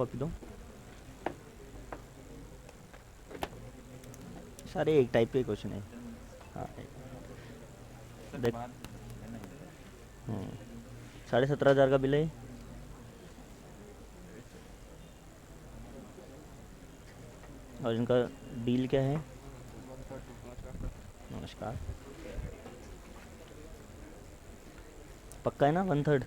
Copy दो। सारे एक टाइप के क्वेश्चन है। हाँ देख। 17,500 का बिल है। और इनका डील क्या है? नमस्कार। पक्का है ना 1/3?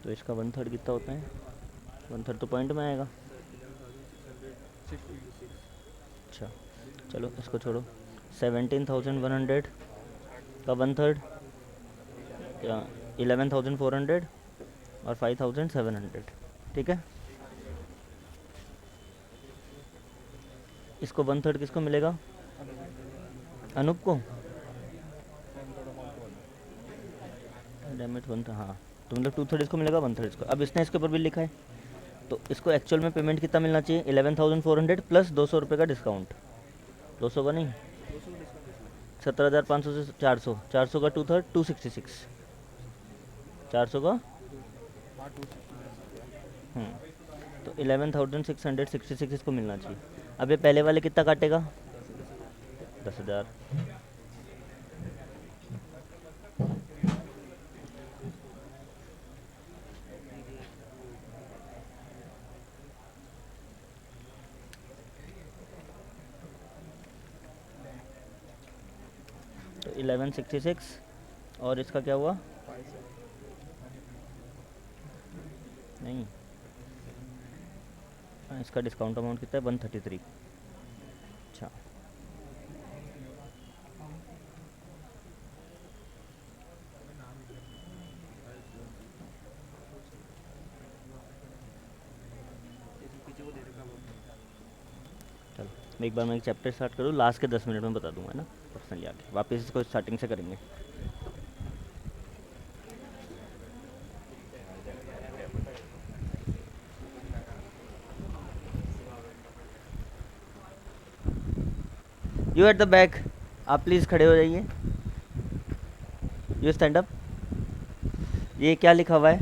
तो इसका 1/3 कितना होता है? 1/3 तो पॉइंट में आएगा। अच्छा चलो इसको छोड़ो। 17,100 का 1/3 या 11,400 और 5,700। ठीक है। इसको 1/3 किसको मिलेगा? अनूप को। डेमिट 1/3 हाँ। तो मतलब 2/3 इसको मिलेगा, 1/3 इसको। अब इसने इसके ऊपर बिल लिखा है तो इसको एक्चुअल में पेमेंट कितना मिलना चाहिए? 11,400 प्लस 200 रुपये का डिस्काउंट। 200 का नहीं, 17,500 से 400, 400 का 2/3 266, 400 का तो 11,666 इसको मिलना चाहिए। अब ये पहले वाले कितना काटेगा? 10,000। तो 1166 और इसका क्या हुआ? नहीं, इसका डिस्काउंट अमाउंट कितना है? 133। अच्छा चलो एक बार मैं एक चैप्टर स्टार्ट करूँ, लास्ट के 10 मिनट में बता दूंगा ना पर्सनली आके। वापस इसको स्टार्टिंग से करेंगे। यू एट द बैक, आप प्लीज़ खड़े हो जाइए। You stand up. ये क्या लिखा हुआ है?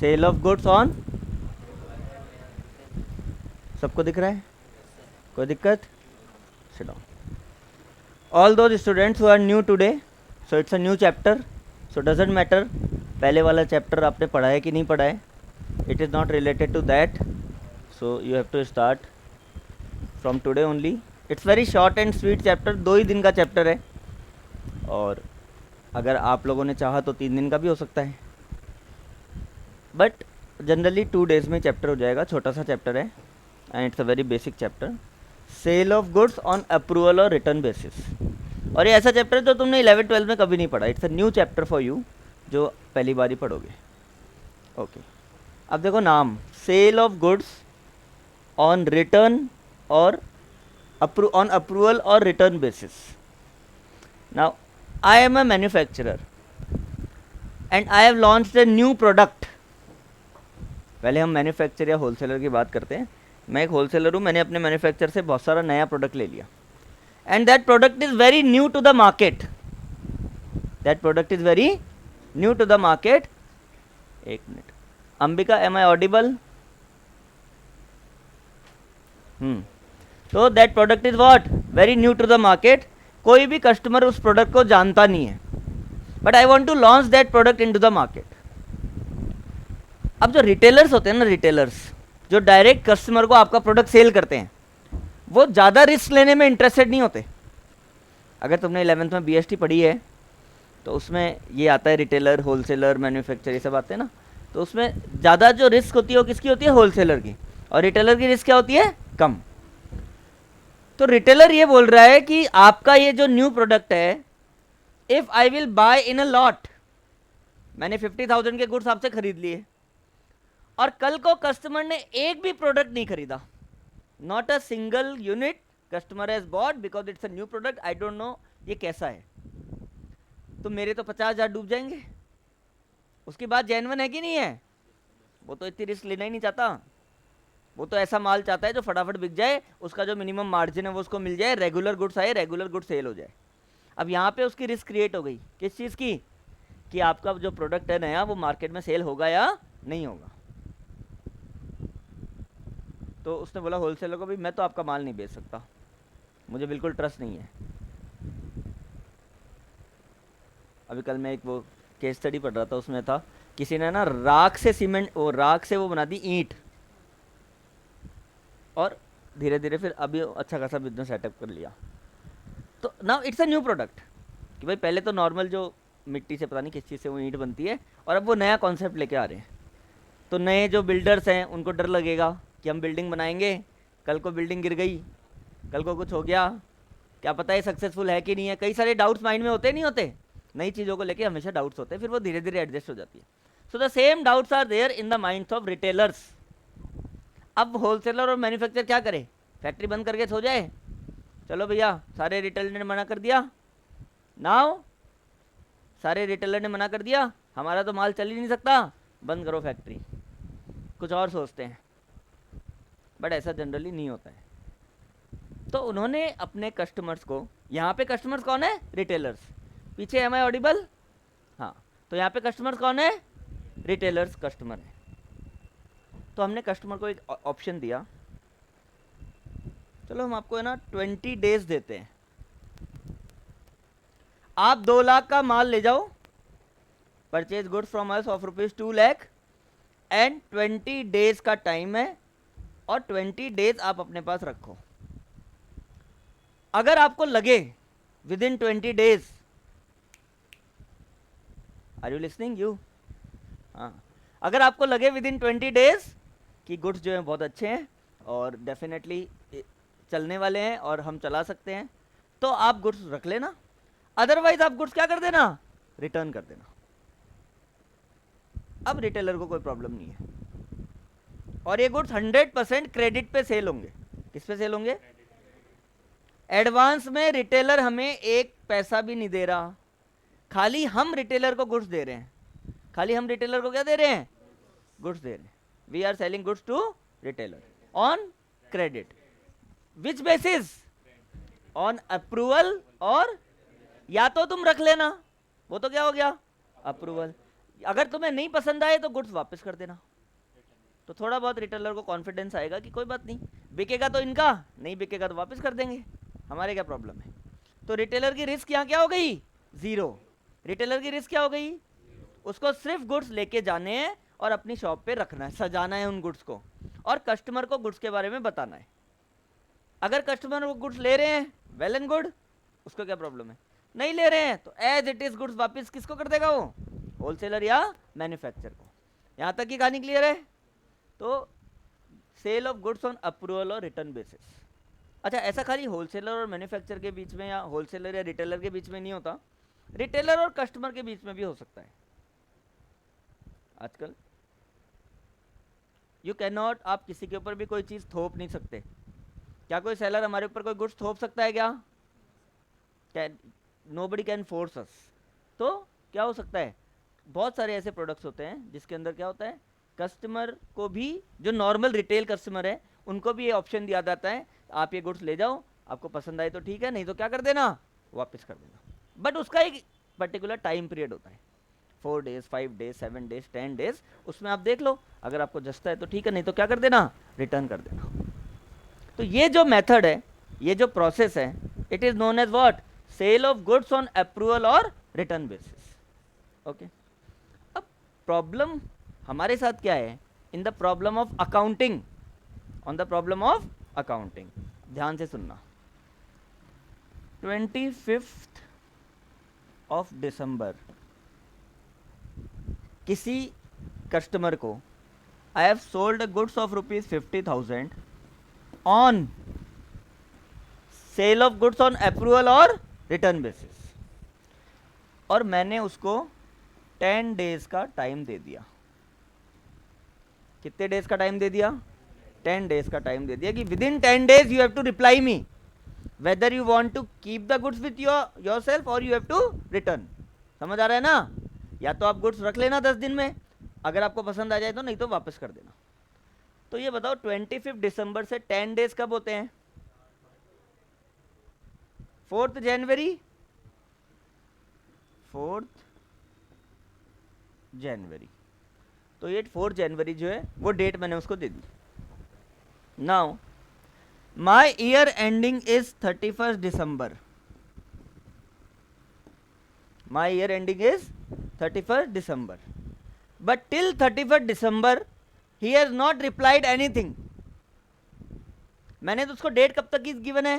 Sale of goods on. सबको दिख रहा है? कोई दिक्कत? Sit down. All those students who are new today, so it's a new chapter, so doesn't matter पहले वाला चैप्टर आपने पढ़ा है कि नहीं पढ़ा है। It is not related to that, so you have to start from today only. It's very short and sweet chapter, 2 ही दिन का चैप्टर है। और अगर आप लोगों ने चाहा तो 3 दिन का भी हो सकता है, बट जनरली 2 डेज़ में चैप्टर हो जाएगा। छोटा सा चैप्टर है and it's a very basic chapter. Sale of goods on approval और रिटर्न बेसिस। और ये ऐसा चैप्टर है जो तुमने 11-12 में कभी नहीं पढ़ा। It's a new chapter for you, जो पहली बार ही पढ़ोगे। ओके अब देखो नाम, sale of goods on return और ऑन अप्रूवल और return basis. Now I am a manufacturer and I have launched a new product. पहले हम मैन्युफैक्चर या होलसेलर की बात करते हैं। मैं एक होलसेलर हूँ, मैंने अपने मैन्युफैक्चर से बहुत सारा नया प्रोडक्ट ले लिया and that product is very new to the market. That product is very new to the market. एक मिनट, अंबिका एम आई ऑडिबल? तो that product is what? Very new to the market. कोई भी कस्टमर उस product को जानता नहीं है, but I want to launch that product into the market. अब जो रिटेलर्स होते हैं ना, रिटेलर्स जो डायरेक्ट कस्टमर को आपका प्रोडक्ट सेल करते हैं, वो ज़्यादा रिस्क लेने में इंटरेस्टेड नहीं होते। अगर तुमने 11th में बीएसटी पढ़ी है तो उसमें ये आता है रिटेलर, होलसेलर, मैन्युफैक्चर, ये सब आते हैं ना। तो उसमें ज़्यादा जो रिस्क होती है वो किसकी होती है? होलसेलर की। और रिटेलर की रिस्क क्या होती है? कम। तो रिटेलर ये बोल रहा है कि आपका ये जो न्यू प्रोडक्ट है, if I will buy in a lot, मैंने 50,000 के गुड्स आपसे खरीद लिए और कल को कस्टमर ने एक भी प्रोडक्ट नहीं खरीदा, not a single unit customer has bot because it's a new product, I don't know ये कैसा है, तो मेरे तो 50,000 डूब जाएंगे। उसकी बात जेन्युइन है कि नहीं है? वो तो इतनी रिस्क लेना ही नहीं चाहता। वो तो ऐसा माल चाहता है जो फटाफट बिक जाए, उसका जो मिनिमम मार्जिन है वो उसको मिल जाए, रेगुलर गुड्स आए, रेगुलर गुड्स सेल हो जाए। अब यहाँ पे उसकी रिस्क क्रिएट हो गई, किस चीज़ की, कि आपका जो प्रोडक्ट है नया वो मार्केट में सेल होगा या नहीं होगा। तो उसने बोला होलसेलर को भी, मैं तो आपका माल नहीं बेच सकता, मुझे बिल्कुल ट्रस्ट नहीं है। अभी कल मैं एक वो केस स्टडी पढ़ रहा था, उसमें था किसी ने ना राख से सीमेंट, वो राख से वो बना दी ईंट, और धीरे धीरे फिर अभी अच्छा खासा बिजनेस सेटअप कर लिया। तो now it's a new product, कि भाई पहले तो नॉर्मल जो मिट्टी से पता नहीं किस चीज़ से वो ईंट बनती है, और अब वो नया कॉन्सेप्ट लेके आ रहे हैं। तो नए जो बिल्डर्स हैं उनको डर लगेगा कि हम बिल्डिंग बनाएंगे, कल को बिल्डिंग गिर गई, कल को कुछ हो गया, क्या पता है सक्सेसफुल है कि नहीं है। कई सारे डाउट्स माइंड में होते नहीं होते, नई चीज़ों को लेके हमेशा डाउट्स होते हैं, फिर वो धीरे धीरे एडजस्ट हो जाती है। So the same doubts are there in the minds of retailers. अब होलसेलर और मैन्युफैक्चर क्या करे, फैक्ट्री बंद करके सो जाए, चलो भैया सारे रिटेलर ने मना कर दिया, नाउ सारे रिटेलर ने मना कर दिया, हमारा तो माल चल ही नहीं सकता, बंद करो फैक्ट्री। कुछ और सोचते हैं, बट ऐसा जनरली नहीं होता है। तो उन्होंने अपने कस्टमर्स को, यहाँ पे कस्टमर्स कौन है, रिटेलर्स, पीछे एम आई ऑडिबल, हाँ, तो यहाँ पे कस्टमर्स कौन है, रिटेलर्स कस्टमर है। तो हमने कस्टमर को एक ऑप्शन दिया, चलो हम आपको है ना 20 डेज देते हैं, आप 2 लाख का माल ले जाओ, purchase goods from us of ₹2 lakh, and 20 days का टाइम है, और 20 डेज आप अपने पास रखो। अगर आपको लगे within 20 days, are you listening you, हाँ, अगर आपको लगे विद इन 20 डेज कि गुड्स जो हैं बहुत अच्छे हैं और डेफिनेटली चलने वाले हैं और हम चला सकते हैं, तो आप गुड्स रख लेना, अदरवाइज आप गुड्स क्या कर देना, रिटर्न कर देना। अब रिटेलर को कोई प्रॉब्लम नहीं है, और ये गुड्स 100% क्रेडिट पे सेल होंगे। किस पे सेल होंगे, एडवांस में रिटेलर हमें एक पैसा भी नहीं दे रहा, खाली हम रिटेलर को गुड्स दे रहे हैं, खाली हम रिटेलर को क्या दे रहे हैं, गुड्स दे रहे हैं। We are selling goods to retailer on credit, which basis, on approval, और या तो तुम रख लेना, वो तो क्या हो गया, अप्रूवल, अगर तुम्हें नहीं पसंद आए तो गुड्स वापस कर देना। तो थोड़ा बहुत रिटेलर को कॉन्फिडेंस आएगा कि कोई बात नहीं, बिकेगा तो इनका, नहीं बिकेगा तो वापस कर देंगे, हमारे क्या प्रॉब्लम है। तो रिटेलर की रिस्क यहाँ क्या हो गई, जीरो। रिटेलर की रिस्क क्या हो गई, उसको सिर्फ गुड्स लेके जाने हैं और अपनी शॉप पे रखना है, सजाना है उन गुड्स को, और कस्टमर को गुड्स के बारे में बताना है। अगर कस्टमर वो गुड्स ले रहे हैं, वेल एंड गुड, उसको क्या प्रॉब्लम है, नहीं ले रहे हैं तो एज इट इज गुड्स वापस किसको कर देगा, वो होलसेलर या मैन्युफैक्चर को। यहाँ तक की कहानी क्लियर है। तो sale of goods on approval और रिटर्न बेसिस। अच्छा, ऐसा खाली होलसेलर और मैन्युफैक्चर के बीच में या होलसेलर या रिटेलर के बीच में नहीं होता, रिटेलर और कस्टमर के बीच में भी हो सकता है। आजकल यू कैन नॉट, आप किसी के ऊपर भी कोई चीज़ थोप नहीं सकते। क्या कोई सेलर हमारे ऊपर कोई गुड्स थोप सकता है क्या, नोबडी कैन फोर्स अस। तो क्या हो सकता है, बहुत सारे ऐसे प्रोडक्ट्स होते हैं जिसके अंदर क्या होता है, कस्टमर को भी, जो नॉर्मल रिटेल कस्टमर है उनको भी ये ऑप्शन दिया जाता है, आप ये गुड्स ले जाओ, आपको पसंद आए तो ठीक है, नहीं तो क्या कर देना, वापस कर देना। बट उसका एक पर्टिकुलर टाइम पीरियड होता है, 4 डेज, 5 डेज, 7 डेज, 10 डेज, उसमें आप देख लो, अगर आपको जचता है तो ठीक है, नहीं तो क्या कर देना, रिटर्न कर देना। तो ये जो मेथड है, ये जो प्रोसेस है, it is known as what, sale of goods on approval और रिटर्न बेसिस। ओके, अब प्रॉब्लम हमारे साथ क्या है, in the problem of accounting, on the problem of accounting, ध्यान से सुनना। 25 ऑफ दिसंबर किसी कस्टमर को I have sold goods of ₹50,000 on sale of goods on approval और रिटर्न बेसिस, और मैंने उसको 10 डेज का टाइम दे दिया। कितने डेज का टाइम दे दिया, 10 डेज का टाइम दे दिया कि within 10 days you have to reply me whether you want to keep the goods with yourself और यू हैव टू रिटर्न। समझ आ रहा है ना, या तो आप गुड्स रख लेना 10 दिन में, अगर आपको पसंद आ जाए तो, नहीं तो वापस कर देना। तो ये बताओ 25 दिसंबर से 10 डेज कब होते हैं, 4 जनवरी 4th जनवरी। तो ये 4 जनवरी जो है वो डेट मैंने उसको दे दी। Now my year ending is 31st December. My year ending is 31st December, but till 31st December ही हैज नॉट रिप्लाइड एनीथिंग। मैंने तो उसको डेट कब तक की गिवन है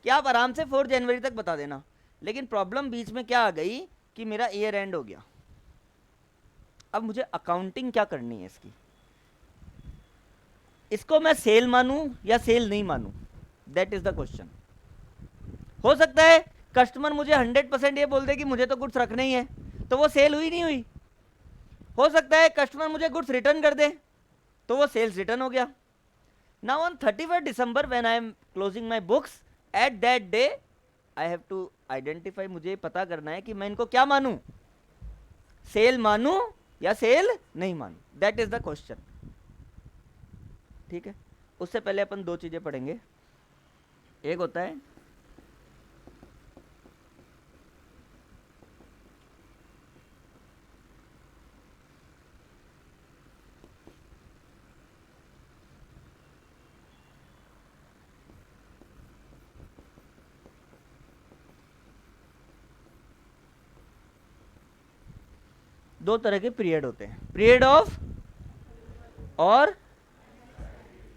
कि आप आराम से 4 जनवरी तक बता देना, लेकिन प्रॉब्लम बीच में क्या आ गई कि मेरा ईयर एंड हो गया। अब मुझे अकाउंटिंग क्या करनी है इसकी, इसको मैं सेल मानूं या सेल नहीं मानूं, दैट इज द क्वेश्चन। हो सकता है कस्टमर मुझे 100% ये बोल दे कि मुझे तो गुड्स रखने ही है, तो वो सेल हुई नहीं हुई। हो सकता है कस्टमर मुझे गुड्स रिटर्न कर दे, तो वो सेल्स रिटर्न हो गया। Now on 31st December when I am closing my books, at that day I have to identify, मुझे पता करना है कि मैं इनको क्या मानूं, सेल मानूं या सेल नहीं मानूं, दैट इज द क्वेश्चन। ठीक है, उससे पहले अपन दो चीजें पढ़ेंगे। एक होता है दो तरह के पीरियड होते हैं, पीरियड ऑफ और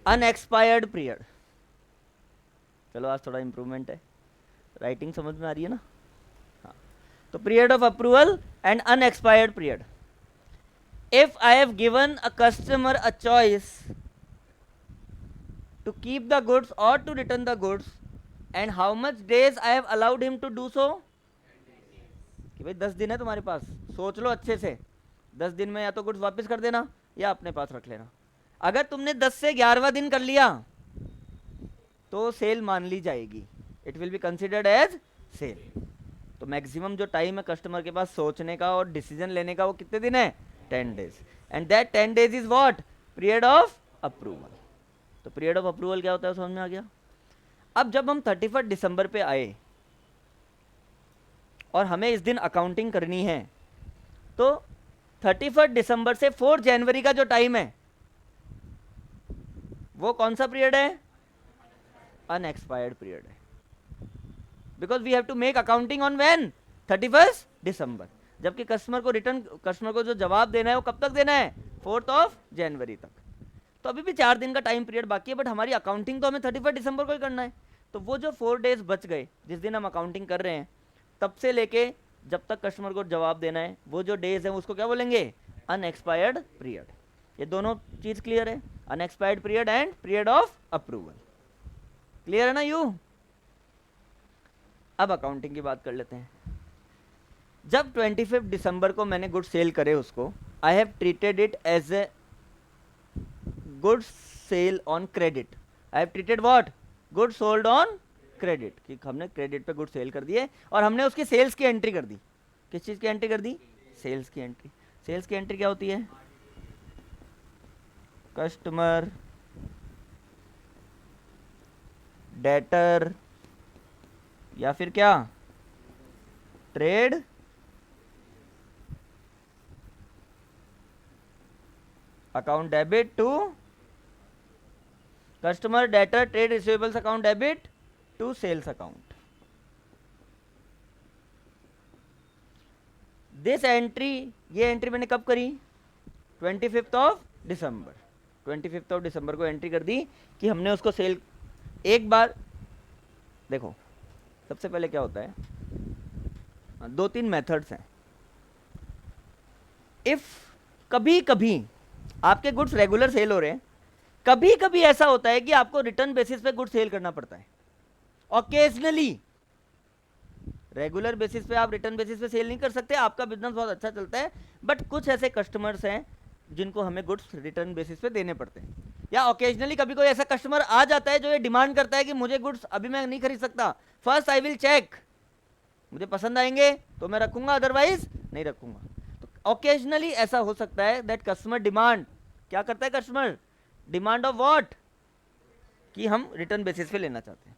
अनएक्सपायर्ड पीरियड। चलो आज थोड़ा इंप्रूवमेंट है, राइटिंग समझ में आ रही है ना। हाँ, तो period of approval and unexpired period. If I have given a customer a choice to keep the goods और to return the goods, and how much days I have allowed him to do so, कि भाई 10 दिन है तुम्हारे पास, सोच लो अच्छे से, 10 दिन में या तो गुड्स वापस कर देना या अपने पास रख लेना। अगर तुमने 10 से 11वां दिन कर लिया तो सेल मान ली जाएगी, it will be considered as sale. तो मैक्सिमम जो टाइम है कस्टमर के पास सोचने का और डिसीजन लेने का, वो कितने दिन है, 10 days, and that 10 days is what, period of approval. तो पीरियड ऑफ अप्रूवल क्या होता है समझ में आ गया। अब जब हम 31 दिसंबर पे आए और हमें इस दिन अकाउंटिंग करनी है, तो 31 दिसंबर से 4 जनवरी का जो टाइम है वो कौन सा पीरियड है, अनएक्सपायर्ड पीरियड है, because we have to make accounting on when, 31 दिसंबर। जबकि कस्टमर को जो जवाब देना है वो कब तक देना है, 4 जनवरी तक। तो अभी भी 4 दिन का टाइम पीरियड बाकी है, बट हमारी अकाउंटिंग तो हमें 31 दिसंबर को ही करना है। तो वो जो 4 डेज बच गए जिस दिन हम अकाउंटिंग कर रहे हैं, तब से लेके जब तक कस्टमर को जवाब देना है, वो जो डेज है उसको क्या बोलेंगे, अनएक्सपायर्ड पीरियड। ये दोनों चीज क्लियर है, unexpired period and period of approval. Clear है ना यू। अब अकाउंटिंग की बात कर लेते हैं। जब 25 दिसंबर को मैंने गुड सेल करे उसको, I have treated it as a good sale on credit. I have treated what, good sold on credit, कि हमने क्रेडिट पे गुड सेल कर दिए और हमने उसकी सेल्स की एंट्री कर दी। किस चीज की एंट्री कर दी, सेल्स की एंट्री। सेल्स की एंट्री क्या होती है, कस्टमर, डेटर, या फिर क्या, trade account debit to customer, debtor, trade receivables account debit to sales account. This entry, ये एंट्री मैंने कब करी, 25 दिसंबर। 25 दिसंबर को एंट्री कर दी कि हमने उसको सेल। एक बार देखो, सबसे पहले क्या होता है, 2-3 मेथड्स हैं। इफ कभी कभी आपके गुड्स रेगुलर सेल हो रहे हैं, कभी कभी ऐसा होता है कि आपको रिटर्न बेसिस पे गुड्स सेल करना पड़ता है, ओकेजनली। रेगुलर बेसिस पे आप रिटर्न बेसिस पे सेल नहीं कर सकते, आपका बिजनेस बहुत अच्छा चलता है, बट कुछ ऐसे कस्टमर्स हैं जिनको हमें गुड्स रिटर्न बेसिस पे देने पड़ते हैं। या ओकेजनली कभी कोई ऐसा कस्टमर आ जाता है जो ये डिमांड करता है कि मुझे गुड्स अभी मैं नहीं खरीद सकता, फर्स्ट आई विल चेक, मुझे पसंद आएंगे तो मैं रखूंगा, अदरवाइज नहीं रखूंगा। तो ओकेजनली ऐसा हो सकता है दैट कस्टमर डिमांड, क्या करता है कस्टमर, डिमांड ऑफ व्हाट, कि हम रिटर्न बेसिस पे लेना चाहते हैं।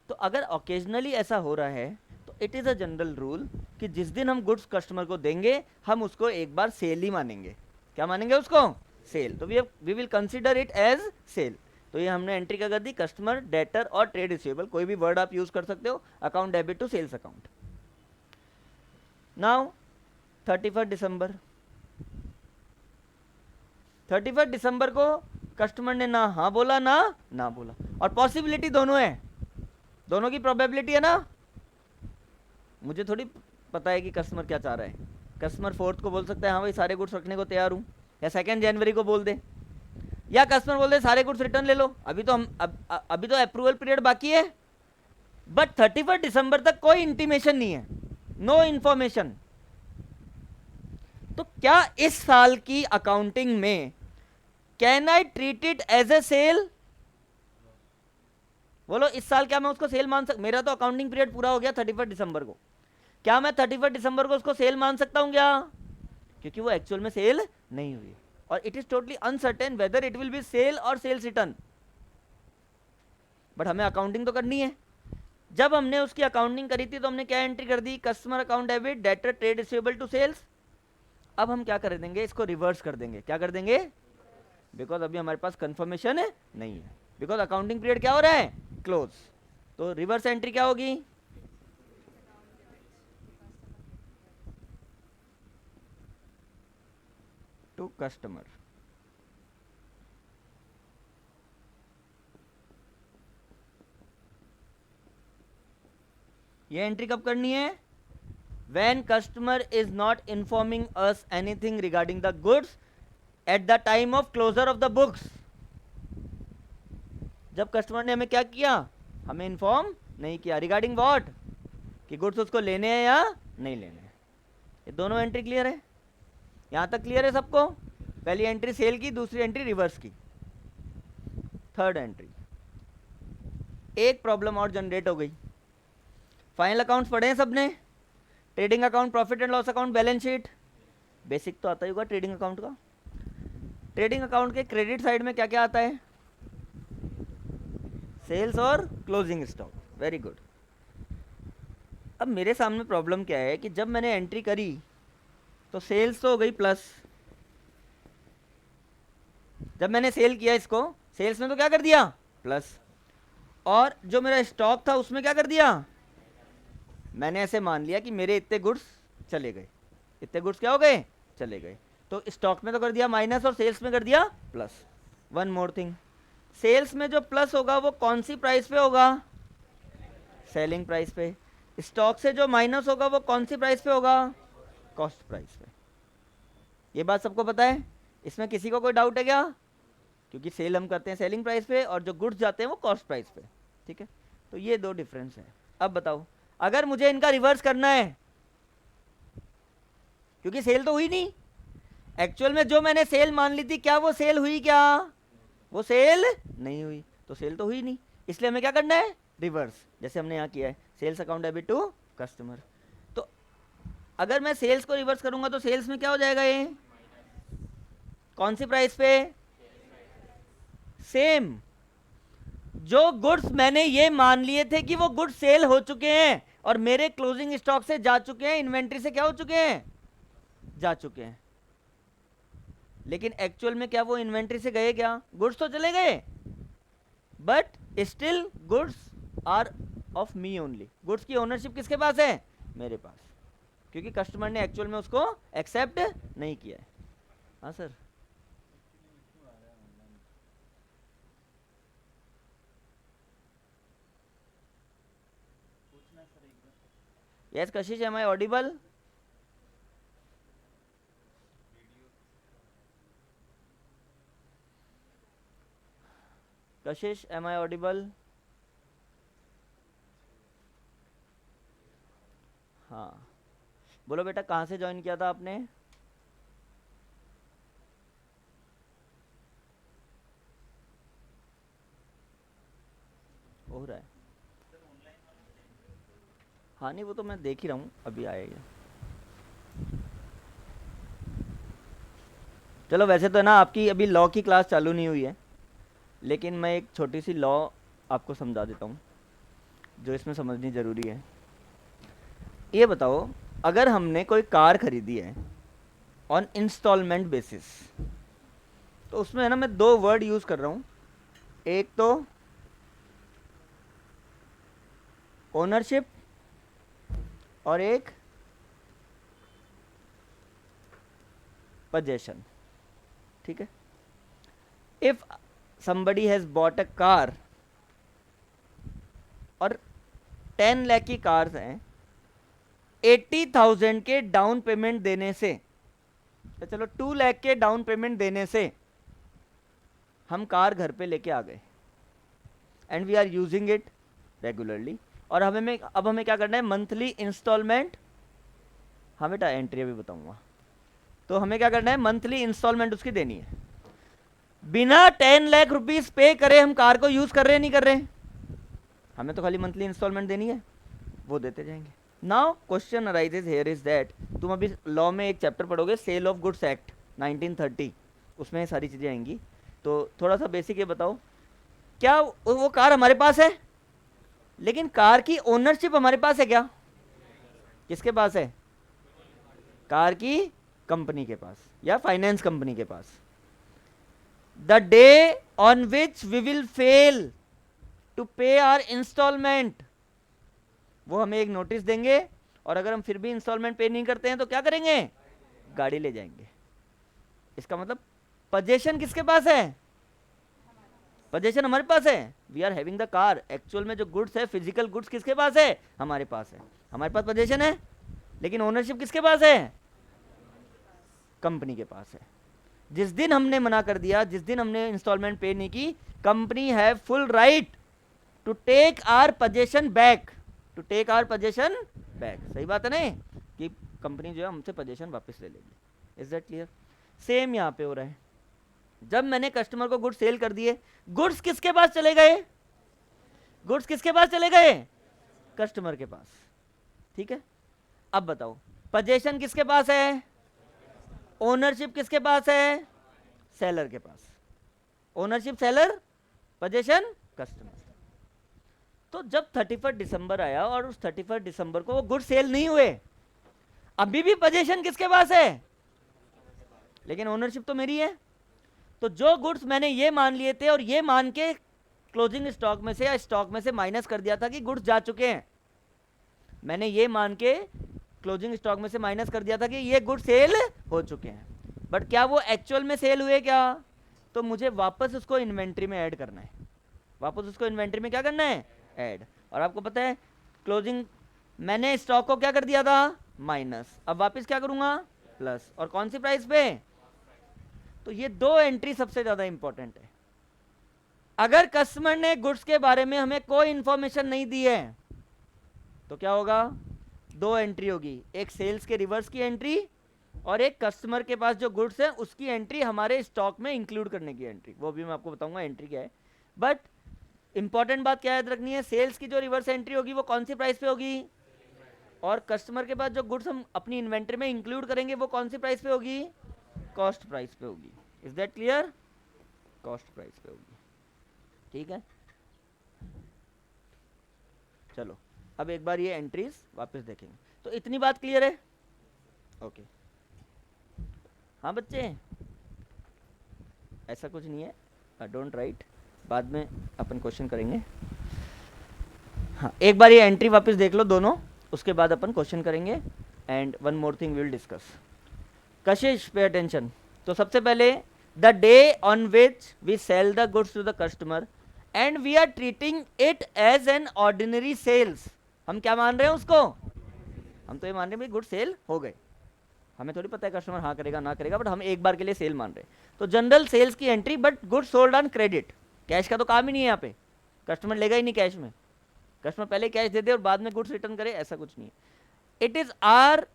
तो अगर ओकेजनली ऐसा हो रहा है, तो it is a general rule कि जिस दिन हम गुड्स कस्टमर को देंगे हम उसको एक बार सेल ही मानेंगे। क्या मानेंगे उसको? सेल। तो we will consider it as sale. तो ये हमने एंट्री क्या कर दी? कस्टमर, डेटर और ट्रेड रिसीवेबल, कोई भी वर्ड आप यूज कर सकते हो, account debit to sales account. Now 31 दिसंबर, 31 दिसंबर को कस्टमर ने ना हाँ बोला ना बोला, और पॉसिबिलिटी दोनों है, दोनों की प्रोबेबिलिटी है ना। मुझे थोड़ी पता है कि कस्टमर क्या चाह रहा है। कस्टमर 4th को बोल सकता है हाँ भाई सारे गुड्स रखने को तैयार हूँ, या 2 जनवरी को बोल दे, या कस्टमर बोल दे सारे गुड्स रिटर्न ले लो, अभी तो अभी तो अप्रूवल पीरियड बाकी है। बट 31 दिसंबर तक कोई इंटीमेशन नहीं है, नो इंफॉर्मेशन। तो क्या इस साल की अकाउंटिंग में can I treat it as a sale? बोलो, इस साल क्या मैं उसको सेल मान सकता? मेरा तो अकाउंटिंग पीरियड पूरा हो गया 31 दिसंबर को, क्या मैं 31 दिसंबर को उसको सेल मान सकता हूं क्या? क्योंकि वो एक्चुअल में सेल नहीं हुई, और it is totally uncertain whether it will be sale और सेल्स रिटर्न। बट हमें अकाउंटिंग तो करनी है। जब हमने उसकी अकाउंटिंग करी थी तो हमने क्या एंट्री कर दी? Customer account debit, debtor trade receivable to sales. अब हम क्या कर देंगे? इसको रिवर्स कर देंगे। क्या कर देंगे? बिकॉज अभी हमारे पास कंफर्मेशन नहीं है, बिकॉज अकाउंटिंग पीरियड क्या हो रहा है? क्लोज। तो रिवर्स एंट्री क्या होगी? To customer. ये एंट्री कब करनी है? when customer is not informing us anything regarding the goods at the time of closure of the books। जब कस्टमर ने हमें क्या किया? हमें इन्फॉर्म नहीं किया। Regarding what? कि गुड्स उसको लेने हैं या नहीं लेने हैं। ये दोनों एंट्री क्लियर है? यहां तक क्लियर है सबको? पहली एंट्री सेल की, दूसरी एंट्री रिवर्स की। थर्ड एंट्री, एक प्रॉब्लम और जनरेट हो गई। फाइनल अकाउंट्स पढ़े हैं सबने? Trading account, profit and loss account, balance sheet, basic तो आता ही होगा ट्रेडिंग अकाउंट का। ट्रेडिंग अकाउंट के क्रेडिट साइड में क्या क्या आता है? सेल्स और क्लोजिंग स्टॉक। Very good. अब मेरे सामने प्रॉब्लम क्या है कि जब मैंने एंट्री करी तो सेल्स तो हो गई प्लस, जब मैंने सेल किया इसको, सेल्स में तो क्या कर दिया? प्लस। और जो मेरा स्टॉक था उसमें क्या कर दिया? मैंने ऐसे मान लिया कि मेरे इतने गुड्स चले गए, इतने गुड्स क्या हो गए? चले गए। तो स्टॉक में तो कर दिया माइनस और सेल्स में कर दिया plus. One more thing, sales में जो प्लस होगा वो कौन सी प्राइस पे होगा? सेलिंग प्राइस पे। स्टॉक से जो माइनस होगा वो कौन सी प्राइस पे होगा? कॉस्ट प्राइस पे। ये बात सबको पता है? इसमें किसी को कोई डाउट है क्या? क्योंकि सेल हम करते हैं सेलिंग प्राइस पे और जो गुड्स जाते हैं वो कॉस्ट प्राइस पे। ठीक है, तो ये दो डिफरेंस है। अब बताओ, अगर मुझे इनका रिवर्स करना है, क्योंकि सेल तो हुई नहीं, एक्चुअल में जो मैंने सेल मान ली थी क्या वो सेल हुई? क्या वो सेल नहीं हुई? तो सेल तो हुई नहीं, इसलिए हमें क्या करना है? रिवर्स। जैसे हमने यहाँ किया है, sales account debit to customer. तो अगर मैं सेल्स को रिवर्स करूंगा तो सेल्स में क्या हो जाएगा? ये कौन सी प्राइस पे? सेम। जो गुड्स मैंने ये मान लिए थे कि वो गुड्स सेल हो चुके हैं और मेरे क्लोजिंग स्टॉक से जा चुके हैं, इन्वेंट्री से क्या हो चुके हैं? जा चुके हैं। लेकिन एक्चुअल में क्या वो इन्वेंट्री से गए? क्या गुड्स तो चले गए, but still goods are of me only. Goods की ओनरशिप किसके पास है? मेरे पास, क्योंकि कस्टमर ने एक्चुअल में उसको एक्सेप्ट नहीं किया है। हाँ sir. Yes Kashish, M I Audible? Kashish, M I Audible? हाँ बोलो बेटा, कहाँ से ज्वाइन किया था आपने? हो रहा है? हाँ नहीं, वो तो मैं देख ही रहा हूँ, अभी आएगा। चलो, वैसे तो ना आपकी अभी लॉ की क्लास चालू नहीं हुई है, लेकिन मैं एक छोटी सी लॉ आपको समझा देता हूँ जो इसमें समझनी ज़रूरी है। ये बताओ, अगर हमने कोई कार खरीदी है ऑन इंस्टॉलमेंट बेसिस, तो उसमें है ना, मैं दो वर्ड यूज कर रहा हूं, एक तो ओनरशिप और एक possession, ठीक है। If somebody has bought a car और 10 लाख की कार्स हैं, 80,000 के डाउन पेमेंट देने से, तो चलो 2 लाख के डाउन पेमेंट देने से हम कार घर पे लेके आ गए and we are using it regularly, और अब हमें क्या करना है, मंथली इंस्टॉलमेंट, हाँ बेटा एंट्री अभी बताऊंगा, तो हमें क्या करना है, मंथली इंस्टॉलमेंट उसकी देनी है। बिना 10 लाख रुपीस पे करे हम कार को यूज कर रहे हैं नहीं कर रहे, हमें तो खाली मंथली इंस्टॉलमेंट देनी है, वो देते जाएंगे। Now question arises here is that, तुम अभी लॉ में एक चैप्टर पढ़ोगे, सेल ऑफ गुड्स एक्ट 1930, उसमें ये सारी चीजें आएंगी। तो थोड़ा सा बेसिक ये बताओ, क्या वो कार हमारे पास है, लेकिन कार की ओनरशिप हमारे पास है क्या? किसके पास है? कार की कंपनी के पास या फाइनेंस कंपनी के पास। The day on which we will fail to pay our instalment, वो हमें एक नोटिस देंगे, और अगर हम फिर भी इंस्टॉलमेंट पे नहीं करते हैं तो क्या करेंगे? गाड़ी ले जाएंगे। इसका मतलब पोजेशन किसके पास है? पोजेशन हमारे पास है, we are having the car. Actual में जो गुड्स है, फिजिकल गुड्स किसके पास है? हमारे पास है। हमारे पास पोजेशन है, लेकिन ओनरशिप किसके पास है? कंपनी के पास है। जिस दिन हमने मना कर दिया, जिस दिन हमने इंस्टॉलमेंट पे नहीं की, कंपनी है full right to take our possession back, to take our possession back. सही बात है ना, कि कंपनी जो है हमसे पोजेशन वापस ले लेगी। Is that clear? सेम यहाँ पे हो रहा है। जब मैंने कस्टमर को गुड्स सेल कर दिए, गुड्स किसके पास चले गए? गुड्स किसके पास चले गए? कस्टमर के पास, ठीक है। अब बताओ, पोजेशन किसके पास है? ओनरशिप किसके पास है? सेलर के पास। Ownership seller, possession customer. तो जब 31 दिसंबर आया और उस 31 दिसंबर को वो गुड सेल नहीं हुए, अभी भी पोजेशन किसके पास है? लेकिन ओनरशिप तो मेरी है। तो जो गुड्स मैंने ये मान लिए थे और ये मान के क्लोजिंग स्टॉक में से या स्टॉक में से माइनस कर दिया था कि गुड्स जा चुके हैं, मैंने ये मान के क्लोजिंग स्टॉक में से माइनस कर दिया था कि ये गुड सेल हो चुके हैं, बट क्या वो एक्चुअल में सेल हुए क्या? तो मुझे वापस उसको इन्वेंट्री में ऐड करना है। वापस उसको इन्वेंट्री में क्या करना है? ऐड। और आपको पता है क्लोजिंग, मैंने स्टॉक को क्या कर दिया था? माइनस, अब वापस क्या करूंगा? प्लस। और कौन सी प्राइस पे? तो ये दो एंट्री सबसे ज्यादा इंपॉर्टेंट है। अगर कस्टमर ने गुड्स के बारे में हमें कोई इंफॉर्मेशन नहीं दी है तो क्या होगा? दो एंट्री होगी, एक सेल्स के रिवर्स की एंट्री और एक कस्टमर के पास जो गुड्स है उसकी एंट्री हमारे स्टॉक में इंक्लूड करने की एंट्री। वो भी मैं आपको बताऊंगा एंट्री क्या है। बट इंपॉर्टेंट बात क्या याद रखनी है, सेल्स की जो रिवर्स एंट्री होगी वो कौन सी प्राइस पे होगी, और कस्टमर के पास जो गुड्स हम अपनी इन्वेंट्री में इंक्लूड करेंगे वो कौन सी प्राइस पे होगी? कॉस्ट प्राइस पे होगी। Is that clear? Cost price पे होगी, ठीक है। चलो अब एक बार ये एंट्रीज वापस देखेंगे। तो इतनी बात क्लियर है? ओके। हाँ बच्चे, ऐसा कुछ नहीं है, डोंट राइट, बाद में अपन क्वेश्चन करेंगे। हाँ एक बार ये एंट्री वापस देख लो दोनों, उसके बाद अपन क्वेश्चन करेंगे। And one more thing will discuss. Kashish pay attention. तो सबसे पहले, the day on which we sell the goods to the customer and we are treating it as an ordinary sales. हम क्या मान रहे हैं उसको? हम तो ये मान रहे हैं भाई गुड सेल हो गए, हमें थोड़ी पता है कस्टमर हाँ करेगा ना करेगा, बट हम एक बार के लिए सेल मान रहे हैं। तो जनरल सेल्स की entry, but good sold on credit. Cash का तो काम ही नहीं है यहाँ पे, कस्टमर लेगा ही नहीं कैश में। कस्टमर पहले कैश दे दे और बाद में गुड्स रिटर्न करे, ऐसा कुछ नहीं है। It is our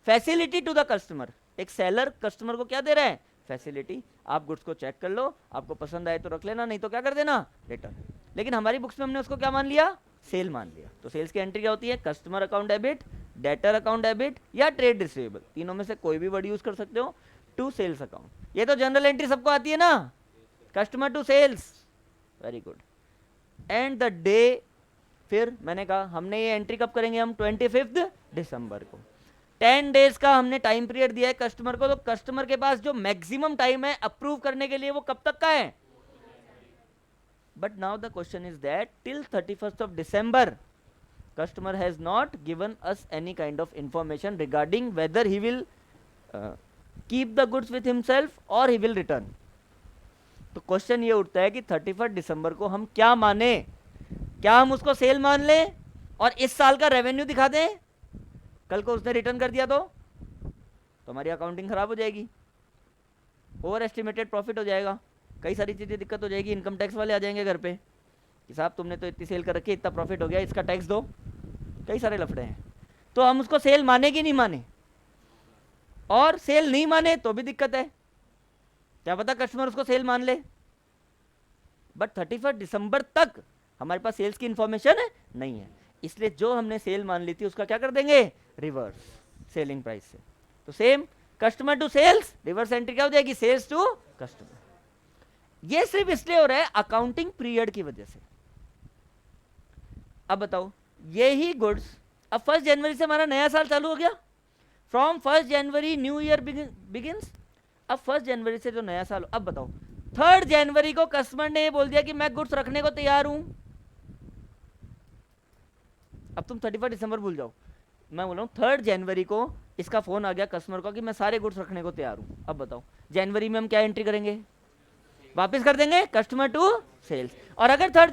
facility to the customer. एक सेलर कस्टमर को क्या दे रहा है? फैसिलिटी। आप गुड्स को चेक कर लो, आपको पसंद आए तो रख लेना, नहीं तो क्या कर देना? रिटर्न। लेकिन हमारी बुक्स में हमने उसको क्या मान लिया? सेल मान लिया। तो सेल्स की एंट्री क्या होती है? Customer account debit, debtor account debit या ट्रेड रिसीवेबल, तीनों में से कोई भी वर्ड यूज कर सकते हो, टू सेल्स अकाउंट। ये तो जनरल एंट्री सबको आती है ना, customer to sales. Very good. And the day फिर मैंने कहा हमने ये एंट्री कब करेंगे, हम 25 दिसंबर को। 10 डेज का हमने टाइम पीरियड दिया है कस्टमर को, तो कस्टमर के पास जो मैक्सिमम टाइम है अप्रूव करने के लिए वो कब तक का है। But now the question is that till 31st of December customer has not given us any kind of information regarding whether he will keep the goods with himself or he will return। तो question ये उठता है कि 31 दिसंबर को हम क्या माने, क्या हम उसको सेल मान लें और इस साल का रेवेन्यू दिखा दें, कल को उसने रिटर्न कर दिया तो हमारी अकाउंटिंग खराब हो जाएगी, ओवर एस्टिमेटेड प्रॉफिट हो जाएगा, कई सारी चीज़ें दिक्कत हो जाएगी, इनकम टैक्स वाले आ जाएंगे घर पे कि साहब तुमने तो इतनी सेल कर रखी है, इतना प्रॉफिट हो गया, इसका टैक्स दो, कई सारे लफड़े हैं। तो हम उसको सेल माने कि नहीं माने, और सेल नहीं माने तो भी दिक्कत है, क्या पता कस्टमर उसको सेल मान ले, बट 31 दिसंबर तक हमारे पास सेल्स की इंफॉर्मेशन नहीं है, इसलिए जो हमने सेल मान ली थी उसका क्या कर देंगे, रिवर्स सेलिंग प्राइस से। तो same customer to sales, reverse entry क्या हो जाएगी, सेल्स टू कस्टमर। ये सिर्फ इसलिए हो रहा है अकाउंटिंग पीरियड की वजह से। अब बताओ ये ही गुड्स, अब 1 जनवरी से हमारा नया साल चालू हो गया, from 1 January new year begins. अब 1 जनवरी से जो नया साल, अब बताओ 3 जनवरी को कस्टमर ने बोल दिया कि मैं गुड्स रखने को तैयार हूं। अब तुम 31 दिसंबर भूल जाओ, मैं बोल रहा हूं 3 जनवरी को इसका फोन आ गया कस्टमर को कि मैं सारे गुड्स रखने को तैयार हूं। अब बताओ जनवरी में हम क्या एंट्री करेंगे, वापस कर देंगे कस्टमर टू सेल्स। और अगर 3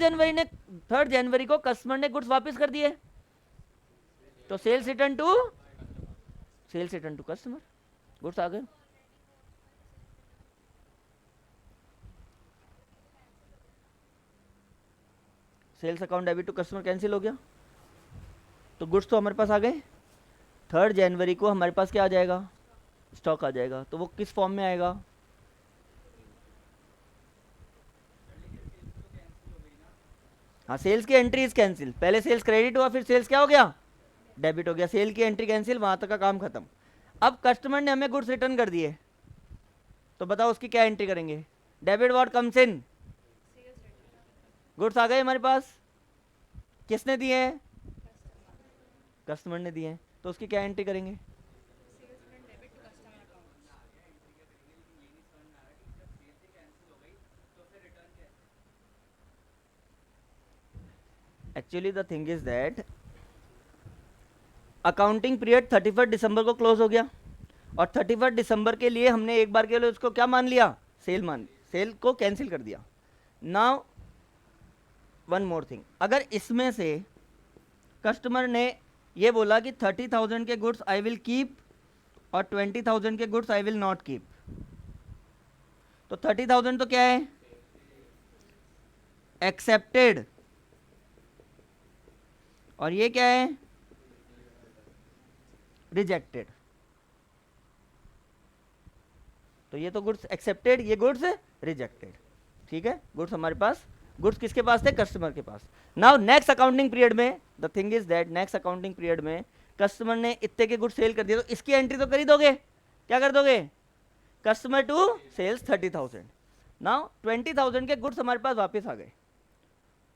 जनवरी को कस्टमर ने गुड्स वापस कर दिए तो sales return to customer, goods आ गए। Sales account debit to customer cancel हो गया, तो गुड्स तो हमारे पास आ गए। 3 जनवरी को हमारे पास क्या आ जाएगा, स्टॉक आ जाएगा, तो वो किस फॉर्म में आएगा, हाँ सेल्स की एंट्री इज कैंसिल, पहले सेल्स क्रेडिट हुआ फिर सेल्स क्या हो गया, डेबिट हो गया, सेल की एंट्री कैंसिल, वहां तक का काम खत्म। अब कस्टमर ने हमें गुड्स रिटर्न कर दिए, तो बताओ उसकी क्या एंट्री करेंगे, debit what comes in, goods आ गए हमारे पास, किसने दिए हैं, कस्टमर ने दिए हैं, तो उसकी क्या एंट्री करेंगे, actually the thing is that accounting period 31 दिसंबर को क्लोज हो गया, और 31 दिसंबर के लिए हमने एक बार के लिए उसको क्या मान लिया, सेल को कैंसिल कर दिया। नाउ वन मोर थिंग, अगर इसमें से कस्टमर ने ये बोला कि 30,000 के गुड्स आई विल कीप और 20,000 के goods I will not keep, तो 30,000 तो क्या है, एक्सेप्टेड, और ये क्या है, रिजेक्टेड। तो ये तो गुड्स एक्सेप्टेड, ये गुड्स रिजेक्टेड, ठीक है। गुड्स हमारे पास, गुड्स किसके पास थे, कस्टमर के पास। नाउ नेक्स्ट अकाउंटिंग पीरियड में the thing is that next accounting period में कस्टमर ने इतने के गुड्स सेल कर दिए, तो इसकी एंट्री तो कर ही दोगे, क्या कर दोगे, कस्टमर टू सेल्स 30,000। नाउ 20,000 के गुड्स हमारे पास वापस आ गए,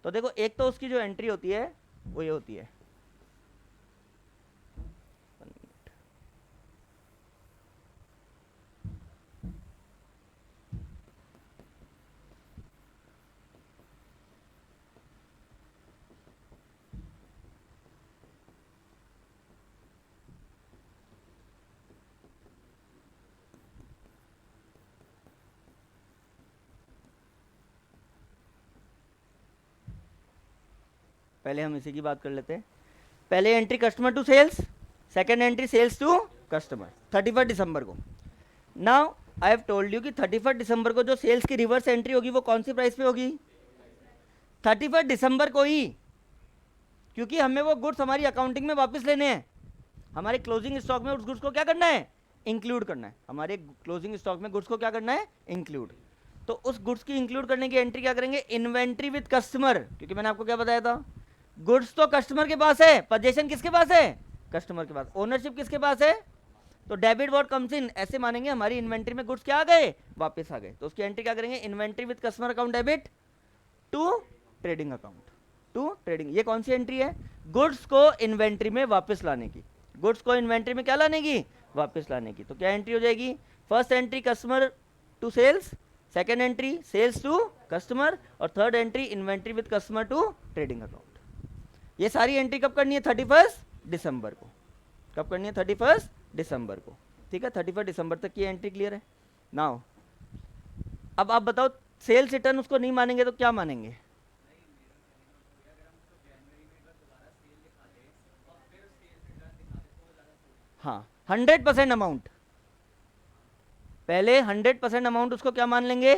तो देखो एक तो उसकी जो एंट्री होती है वो ये होती है, पहले हम इसी की बात कर लेते हैं। पहले entry customer to sales, second entry sales to customer 31 दिसंबर को। Now I have told you कि 31 दिसंबर को जो सेल्स की रिवर्स एंट्री होगी वो कौन सी प्राइस पे होगी, 31 दिसंबर को ही, क्योंकि हमें वो गुड्स हमारी अकाउंटिंग में वापस लेने हैं, हमारे क्लोजिंग स्टॉक में उस गुड्स को क्या करना है, इंक्लूड करना है, हमारे क्लोजिंग स्टॉक में गुड्स को क्या करना है, इंक्लूड। तो उस गुड्स की इंक्लूड करने की एंट्री क्या करेंगे, इन्वेंट्री विद कस्टमर, क्योंकि मैंने आपको क्या बताया था, गुड्स तो कस्टमर के पास है, पोजीशन किसके पास है, कस्टमर के पास, ओनरशिप किसके पास है, तो डेबिट व्हाट कम्स इन, ऐसे मानेंगे हमारी इन्वेंट्री में गुड्स क्या आ गए, वापस आ गए, तो उसकी एंट्री क्या करेंगे, inventory with customer account debit to trading account. To trading. ये कौन सी एंट्री है? गुड्स को इन्वेंट्री में वापस लाने की। गुड्स को इन्वेंट्री में क्या लाने की? वापस लाने की। तो क्या एंट्री हो जाएगी? First entry customer to sales, second entry sales to customer, और third entry inventory with customer to trading account. ये सारी एंट्री कब करनी है? 31 दिसंबर को। कब करनी है? 31 दिसंबर को। ठीक है, 31 दिसंबर तक ये एंट्री क्लियर है। नाउ अब आप बताओ, सेल्स रिटर्न उसको नहीं मानेंगे तो क्या मानेंगे? हाँ, 100% अमाउंट। पहले 100% अमाउंट उसको क्या मान लेंगे?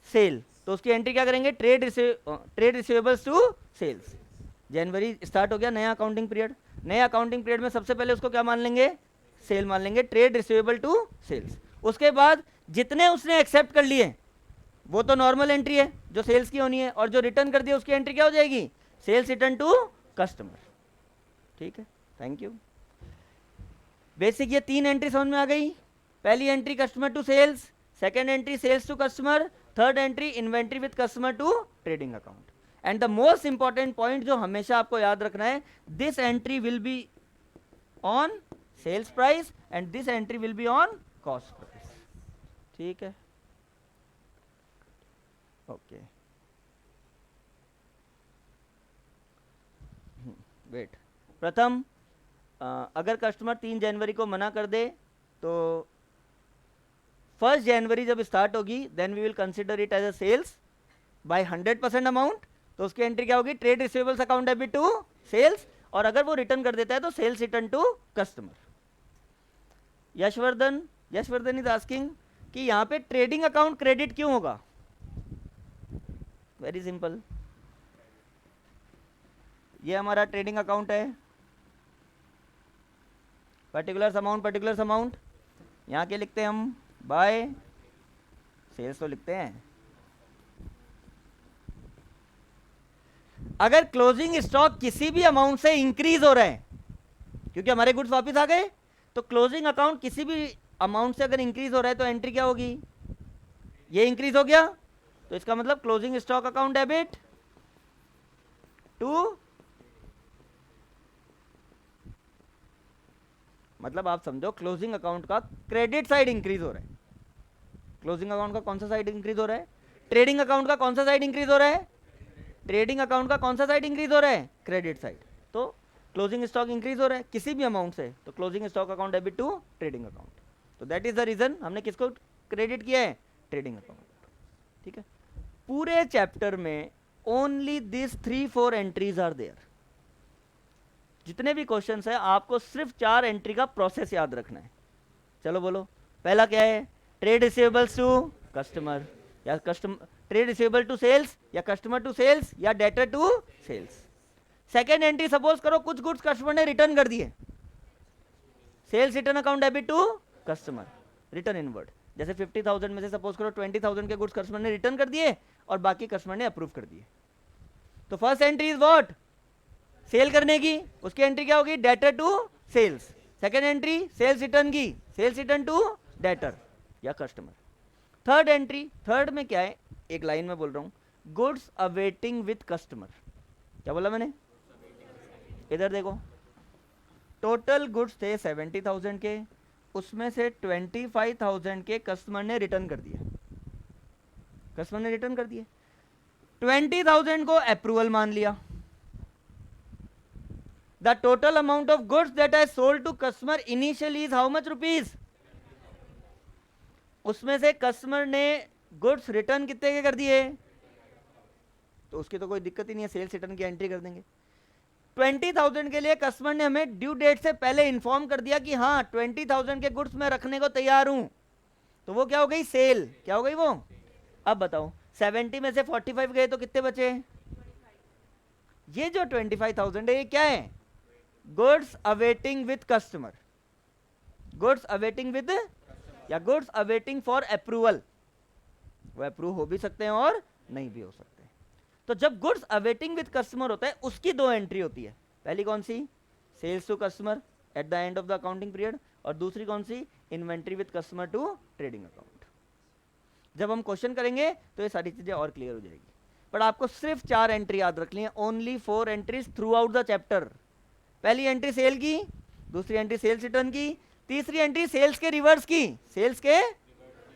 सेल। तो उसकी एंट्री क्या करेंगे? Trade receivables to sales. जनवरी स्टार्ट हो गया नया अकाउंटिंग पीरियड। नए अकाउंटिंग पीरियड में सबसे पहले उसको क्या मान लेंगे? सेल मान लेंगे, ट्रेड रिसीवेबल टू सेल्स। उसके बाद जितने उसने एक्सेप्ट कर लिए वो तो नॉर्मल एंट्री है जो सेल्स की होनी है, और जो रिटर्न कर दिया उसकी एंट्री क्या हो जाएगी? Sales return to customer. ठीक है, थैंक यू। बेसिक ये 3 एंट्री समझ में आ गई। पहली entry customer to sales, second entry sales to customer, third entry inventory with customer to trading account. And the most important point जो हमेशा आपको याद रखना है, this entry will be on sales price and this entry will be on cost price. ठीक है, okay. Wait, प्रथम अगर कस्टमर 3 जनवरी को मना कर दे तो 1 जनवरी जब स्टार्ट होगी then we will consider it as a sales by 100% amount. तो उसकी एंट्री क्या होगी? Trade receivables account debit to sales, और अगर वो रिटर्न कर देता है तो sales return to customer. Yashwardhan is asking कि यहाँ पे ट्रेडिंग अकाउंट क्रेडिट क्यों होगा? वेरी सिंपल, ये हमारा ट्रेडिंग अकाउंट है, पर्टिकुलर अमाउंट यहाँ के लिखते हैं हम बाय सेल्स तो लिखते हैं। अगर क्लोजिंग स्टॉक किसी भी अमाउंट से इंक्रीज हो रहा है, क्योंकि हमारे गुड्स वापस आ गए, तो क्लोजिंग अकाउंट किसी भी अमाउंट से अगर इंक्रीज हो रहा है तो एंट्री क्या होगी? ये इंक्रीज हो गया तो इसका मतलब closing stock account debit to, मतलब आप समझो क्लोजिंग अकाउंट का क्रेडिट साइड इंक्रीज हो रहा है। क्लोजिंग अकाउंट का कौन सा साइड इंक्रीज हो रहा है? ट्रेडिंग अकाउंट का कौन सा साइड इंक्रीज हो रहा है? ट्रेडिंग अकाउंट का कौन सा साइड इंक्रीज हो रहा है? Credit side. तो क्लोजिंग स्टॉक इंक्रीज हो रहा है किसी भी अमाउंट से, तो closing stock account debit to trading account. तो दैट इज द रीजन हमने किसको क्रेडिट किया है? Trading account. ठीक है, पूरे चैप्टर में only this 3-4 entries are there. जितने भी क्वेश्चंस है आपको सिर्फ 4 एंट्री का प्रोसेस याद रखना है। चलो बोलो, पहला क्या है? ट्रेड रिसीवेबल्स टू कस्टमर, या customer trade receivable to sales, या कस्टमर टू सेल्स, या debtor to sales. Second entry suppose करो कुछ गुड्स कस्टमर ने रिटर्न कर दिए, sales return account debit to customer, return inward. जैसे 50,000 में से सपोज करो 20,000 के गुड्स कस्टमर ने रिटर्न कर दिए और बाकी कस्टमर ने अप्रूव कर दिए। तो first entry is what? Sale करने की, उसकी एंट्री क्या होगी? Debtor to sales. Second entry sales return की, सेल्स रिटर्न टू डेटर या कस्टमर। थर्ड एंट्री, थर्ड में क्या है? एक लाइन में बोल रहा हूं, गुड्स अवेटिंग विद कस्टमर। क्या बोला मैंने? इधर देखो, टोटल गुड्स थे 70,000 के, उसमें से 25,000 के कस्टमर ने रिटर्न कर दिए। कस्टमर ने रिटर्न कर दिए, 20,000 को अप्रूवल मान लिया। The total amount of goods that I sold to customer initially is how much rupees? उसमें से कस्टमर ने गुड्स रिटर्न कितने के कर दिए? तो उसकी तो कोई दिक्कत ही नहीं है, सेल्स रिटर्न की एंट्री कर देंगे। 20,000 के लिए कस्टमर ने हमें ड्यू डेट से पहले इन्फॉर्म कर दिया कि हाँ 20,000 के गुड्स मैं रखने को तैयार हूं, तो वो क्या हो गई? सेल। क्या हो गई वो? अब बताओ 70 में से 45 गए तो कितने बचे? ये जो 25,000 है ये क्या है? Goods awaiting with customer, goods awaiting with, या गुड्स अवेटिंग फॉर अप्रूवल। वो अप्रूव हो भी सकते हैं और नहीं भी हो सकते। तो जब गुड्स अवेटिंग विद कस्टमर होता है उसकी 2 एंट्री होती है। पहली कौन सी? Sales to customer at the end of the accounting period, और दूसरी कौन सी? Inventory with customer to trading account. जब हम क्वेश्चन करेंगे तो ये सारी चीजें और क्लियर हो जाएगी। पर आपको सिर्फ 4 एंट्री याद रखनी है, only 4 entries throughout the chapter. पहली एंट्री सेल की, दूसरी एंट्री सेल्स रिटर्न की, तीसरी एंट्री सेल्स के रिवर्स की, सेल्स के,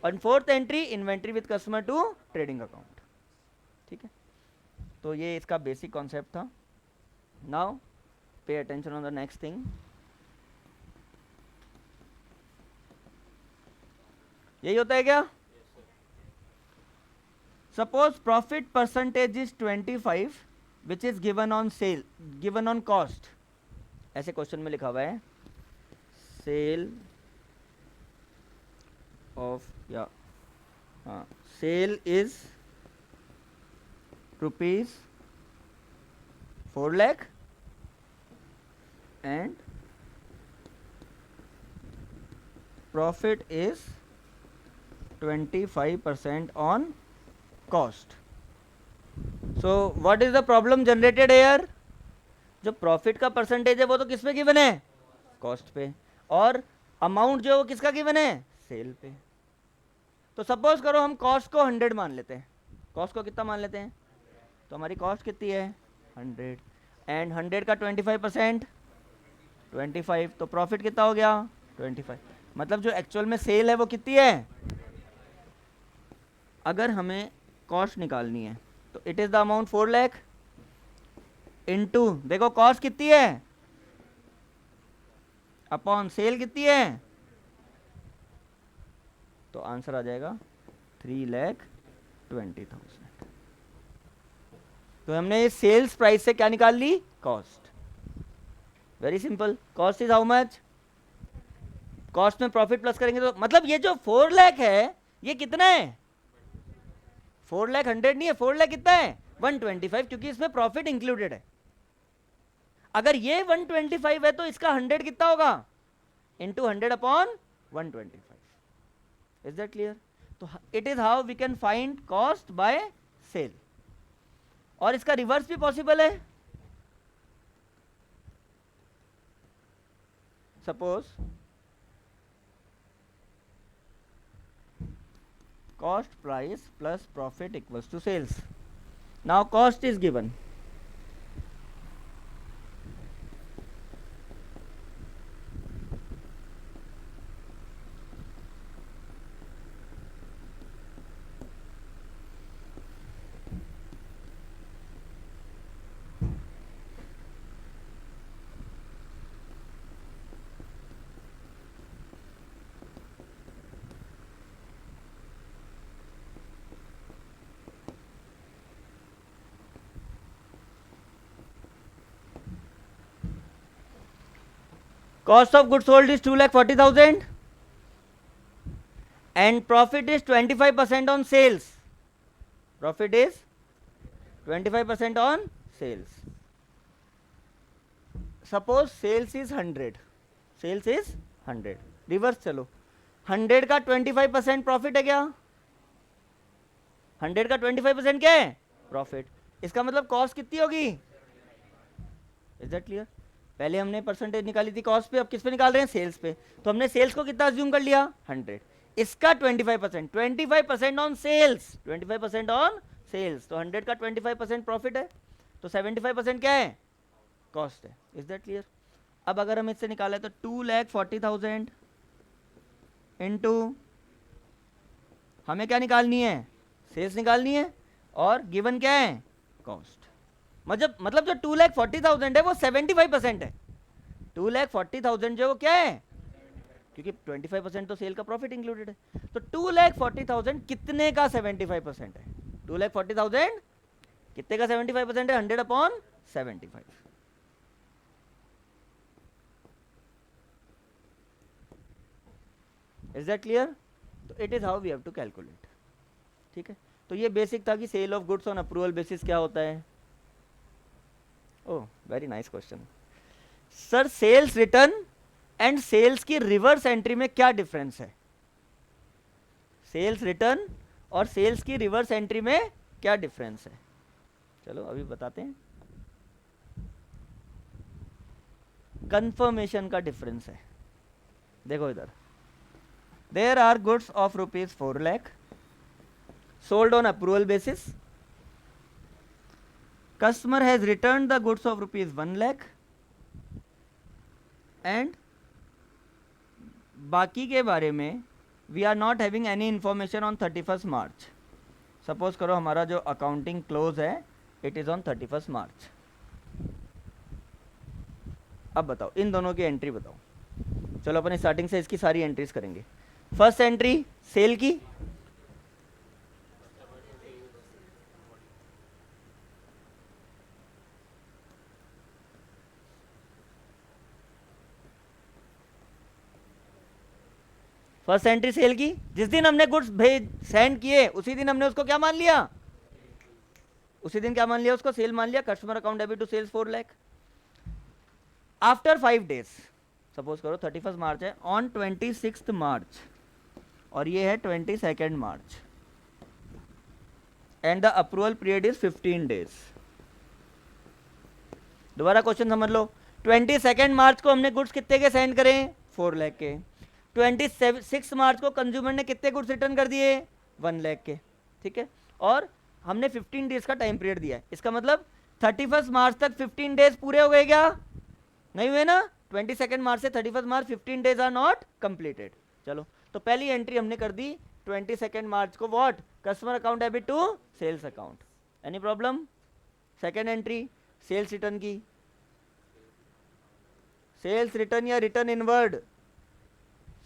और fourth entry inventory with customer to trading account. ठीक है, तो ये इसका बेसिक कॉन्सेप्ट था। Now pay attention on the next thing. यही होता है क्या? Suppose profit percentage is 25 which is given on sale, given on cost. ऐसे क्वेश्चन में लिखा हुआ है सेल ऑफ, या हाँ, sale is rupees 4 lakh and profit is 25% on cost. So what is the problem generated here? जो profit का percentage है वो तो किस पे गिवन है? कॉस्ट पे। और अमाउंट जो है वो किसका गिवन है? सेल पे। तो सपोज करो हम कॉस्ट को 100 मान लेते हैं। कॉस्ट को कितना मान लेते हैं? तो हमारी कॉस्ट कितनी है? 100, एंड 100 का 25% 25, तो प्रॉफिट कितना हो गया? 25। मतलब जो एक्चुअल में सेल है वो कितनी है? अगर हमें कॉस्ट निकालनी है तो it is the amount 4 lakh into, देखो कॉस्ट कितनी है अपॉन सेल कितनी है, तो आंसर आ जाएगा 3,20,000। तो हमने ये सेल्स प्राइस से क्या निकाल ली? Cost. Very simple. Cost is how much? Cost में प्रॉफिट प्लस करेंगे तो मतलब ये जो 4 लाख है ये कितना है? 4 लाख 100 नहीं है, 4 लाख कितना है? 125, क्योंकि इसमें प्रॉफिट इंक्लूडेड है। अगर ये 125 है तो इसका 100 कितना होगा? Into 100 upon 125। Is that clear? तो it is how we can find cost by sale. और इसका रिवर्स भी पॉसिबल है। Suppose cost price plus profit equals to sales. Now cost is given. Cost of goods sold is 2,40,000 and profit is 25% on sales. Profit is 25% on sales. Suppose sales is 100. Sales is 100. Reverse चलो, 100 का 25% profit है क्या? 100 का 25% क्या है? Profit. इसका मतलब cost कितनी होगी? Is that clear? पहले हमने परसेंटेज निकाली थी कॉस्ट पे, अब किस पे निकाल रहे हैं? सेल्स पे। तो हमने सेल्स को कितना अज्यूम कर लिया? 100। इसका 25%, 25% ऑन सेल्स, 25% ऑन सेल्स, तो 100 का 25% प्रॉफिट है, तो 75% क्या है? कॉस्ट है। Is that clear? अब अगर हम इससे निकालें तो 2,40,000 इंटू, हमें क्या निकालनी है? सेल्स निकालनी है, और गिवन क्या है? कॉस्ट। मतलब जो 2,40,000 है वो 75% है। 2,40,000 जो वो क्या है? क्योंकि 25% तो सेल का प्रॉफिट इंक्लूडेड है। तो 2,40,000 कितने का 75% है? 2,40,000 कितने का 75% है? 100 अपॉन 75। Is that clear? तो it is how we have to calculate. ठीक है, तो ये बेसिक था कि sale of goods on approval basis क्या होता है। Oh, very nice question sir. Sales return and sales की रिवर्स एंट्री में क्या डिफरेंस है? सेल्स रिटर्न और सेल्स की रिवर्स एंट्री में क्या डिफरेंस है? चलो अभी बताते हैं। कंफर्मेशन का डिफरेंस है। देखो इधर, there are goods of rupees 4 lakh sold on approval basis customer has return the goods of ₹1 lakh and बाकी के बारे में we are not having any information on 31 March. Suppose करो हमारा जो अकाउंटिंग क्लोज है इट इज़ ऑन 31 मार्च। अब बताओ इन दोनों की एंट्री बताओ। चलो अपन स्टार्टिंग से इसकी सारी एंट्रीज करेंगे। फर्स्ट एंट्री सेल की, फर्स्ट एंट्री सेल की, जिस दिन हमने गुड्स भेज सेंड किए उसी दिन हमने उसको क्या मान लिया, उसी दिन क्या मान लिया, उसको सेल मान लिया। Customer account debit to sales 4 lakh. After 5 days, suppose करो 31 मार्च है, ऑन 26 मार्च और ये है 22 March and the approval period is 15 days. दोबारा क्वेश्चन समझ लो। 22 मार्च को हमने गुड्स कितने के सेंड करें, 4 लाख के। 26 मार्च को कंज्यूमर ने कितने गुड्स रिटर्न कर दिए, 1 लाख के, ठीक है। और हमने 15 डेज का टाइम पीरियड दिया है, इसका मतलब 31 मार्च तक 15 डेज पूरे हो गए क्या, नहीं हुए ना। 22 मार्च से 31 मार्च 15 डेज आर नॉट कंप्लीटेड। चलो तो पहली एंट्री हमने कर दी 22 मार्च को, what, customer account debit to sales account. Any problem. Second entry sales return की, सेल्स रिटर्न या return inward,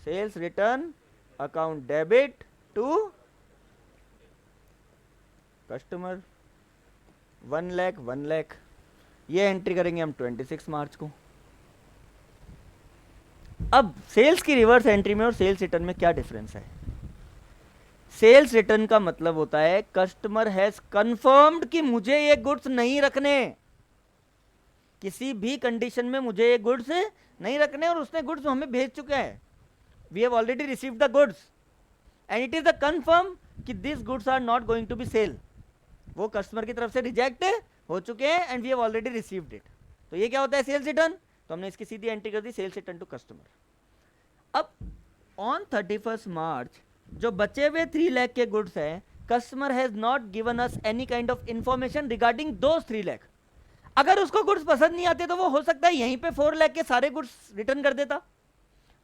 sales return account debit to customer 1 lakh. ये एंट्री करेंगे हम 26 मार्च को। अब सेल्स की रिवर्स एंट्री में और सेल्स रिटर्न में क्या डिफरेंस है। सेल्स रिटर्न का मतलब होता है कस्टमर हैज कंफर्म्ड कि मुझे ये गुड्स नहीं रखने, किसी भी कंडीशन में मुझे ये गुड्स नहीं रखने, और उसने गुड्स हमें भेज चुका है। We have already received the goods and it is the confirm कि this goods are not going to be sale. वो कस्टमर की तरफ से रिजेक्ट हो चुके हैं and we have already received it. तो ये क्या होता है, सेल्स रिटर्न। तो हमने इसकी सीधी एंट्री कर दी, सेल्स रिटर्न टू कस्टमर। अब ऑन 31 मार्च जो बचे हुए 3 लाख के गुड्स हैं, customer has not given us any kind of information regarding those 3 lakh. अगर उसको गुड्स पसंद नहीं आते तो वो हो सकता है यहीं पे 4 लाख के सारे गुड्स रिटर्न कर देता।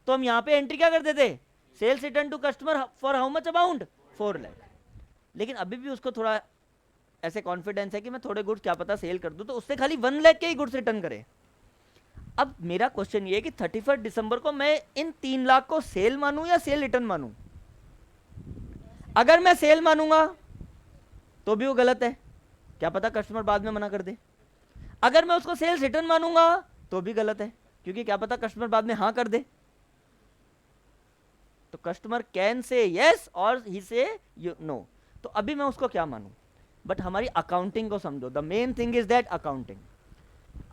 तो हम यहाँ पे एंट्री क्या कर देते, sales return to customer for how much amount, 4 lakh. लेकिन अभी भी उसको थोड़ा ऐसे कॉन्फिडेंस है कि मैं थोड़े गुड्स क्या पता सेल कर दूं, तो उससे खाली 1 लाख के ही गुड्स रिटर्न करे। अब मेरा क्वेश्चन ये है कि 31 दिसंबर को मैं इन 3 लाख को सेल मानूं या सेल रिटर्न मानूं। अगर मैं सेल मानूंगा तो भी वो गलत है, क्या पता कस्टमर बाद में मना कर दे। अगर मैं उसको सेल्स रिटर्न मानूंगा तो भी गलत है, क्योंकि क्या पता कस्टमर बाद में हाँ कर दे। तो कस्टमर कैन से यस और ही से नो। तो अभी मैं उसको क्या मानूं, बट हमारी अकाउंटिंग को समझो। The main thing is that accounting.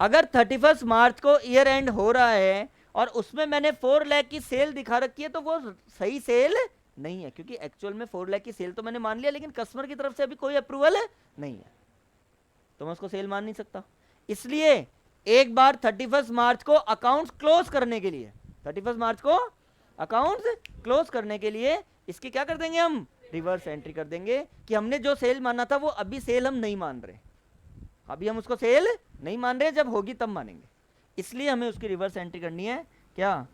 अगर 31 मार्च को ईयर एंड हो रहा है और उसमें मैंने 4 लाख की सेल दिखा रखी है, तो वो सही सेल नहीं है, क्योंकि एक्चुअल में 4 लाख की सेल तो मैंने मान लिया, लेकिन कस्टमर की तरफ से अभी कोई अप्रूवल नहीं है, तो मैं उसको सेल मान नहीं सकता। इसलिए एक बार 31 मार्च को अकाउंट्स क्लोज करने के लिए, 31 मार्च को अकाउंट्स क्लोज करने के लिए इसकी क्या कर देंगे, हम रिवर्स एंट्री कर देंगे कि हमने जो सेल माना था वो अभी सेल हम नहीं मान रहे, अभी हम उसको सेल नहीं मान रहे, जब होगी तब मानेंगे। इसलिए हमें उसकी रिवर्स एंट्री करनी है, क्या,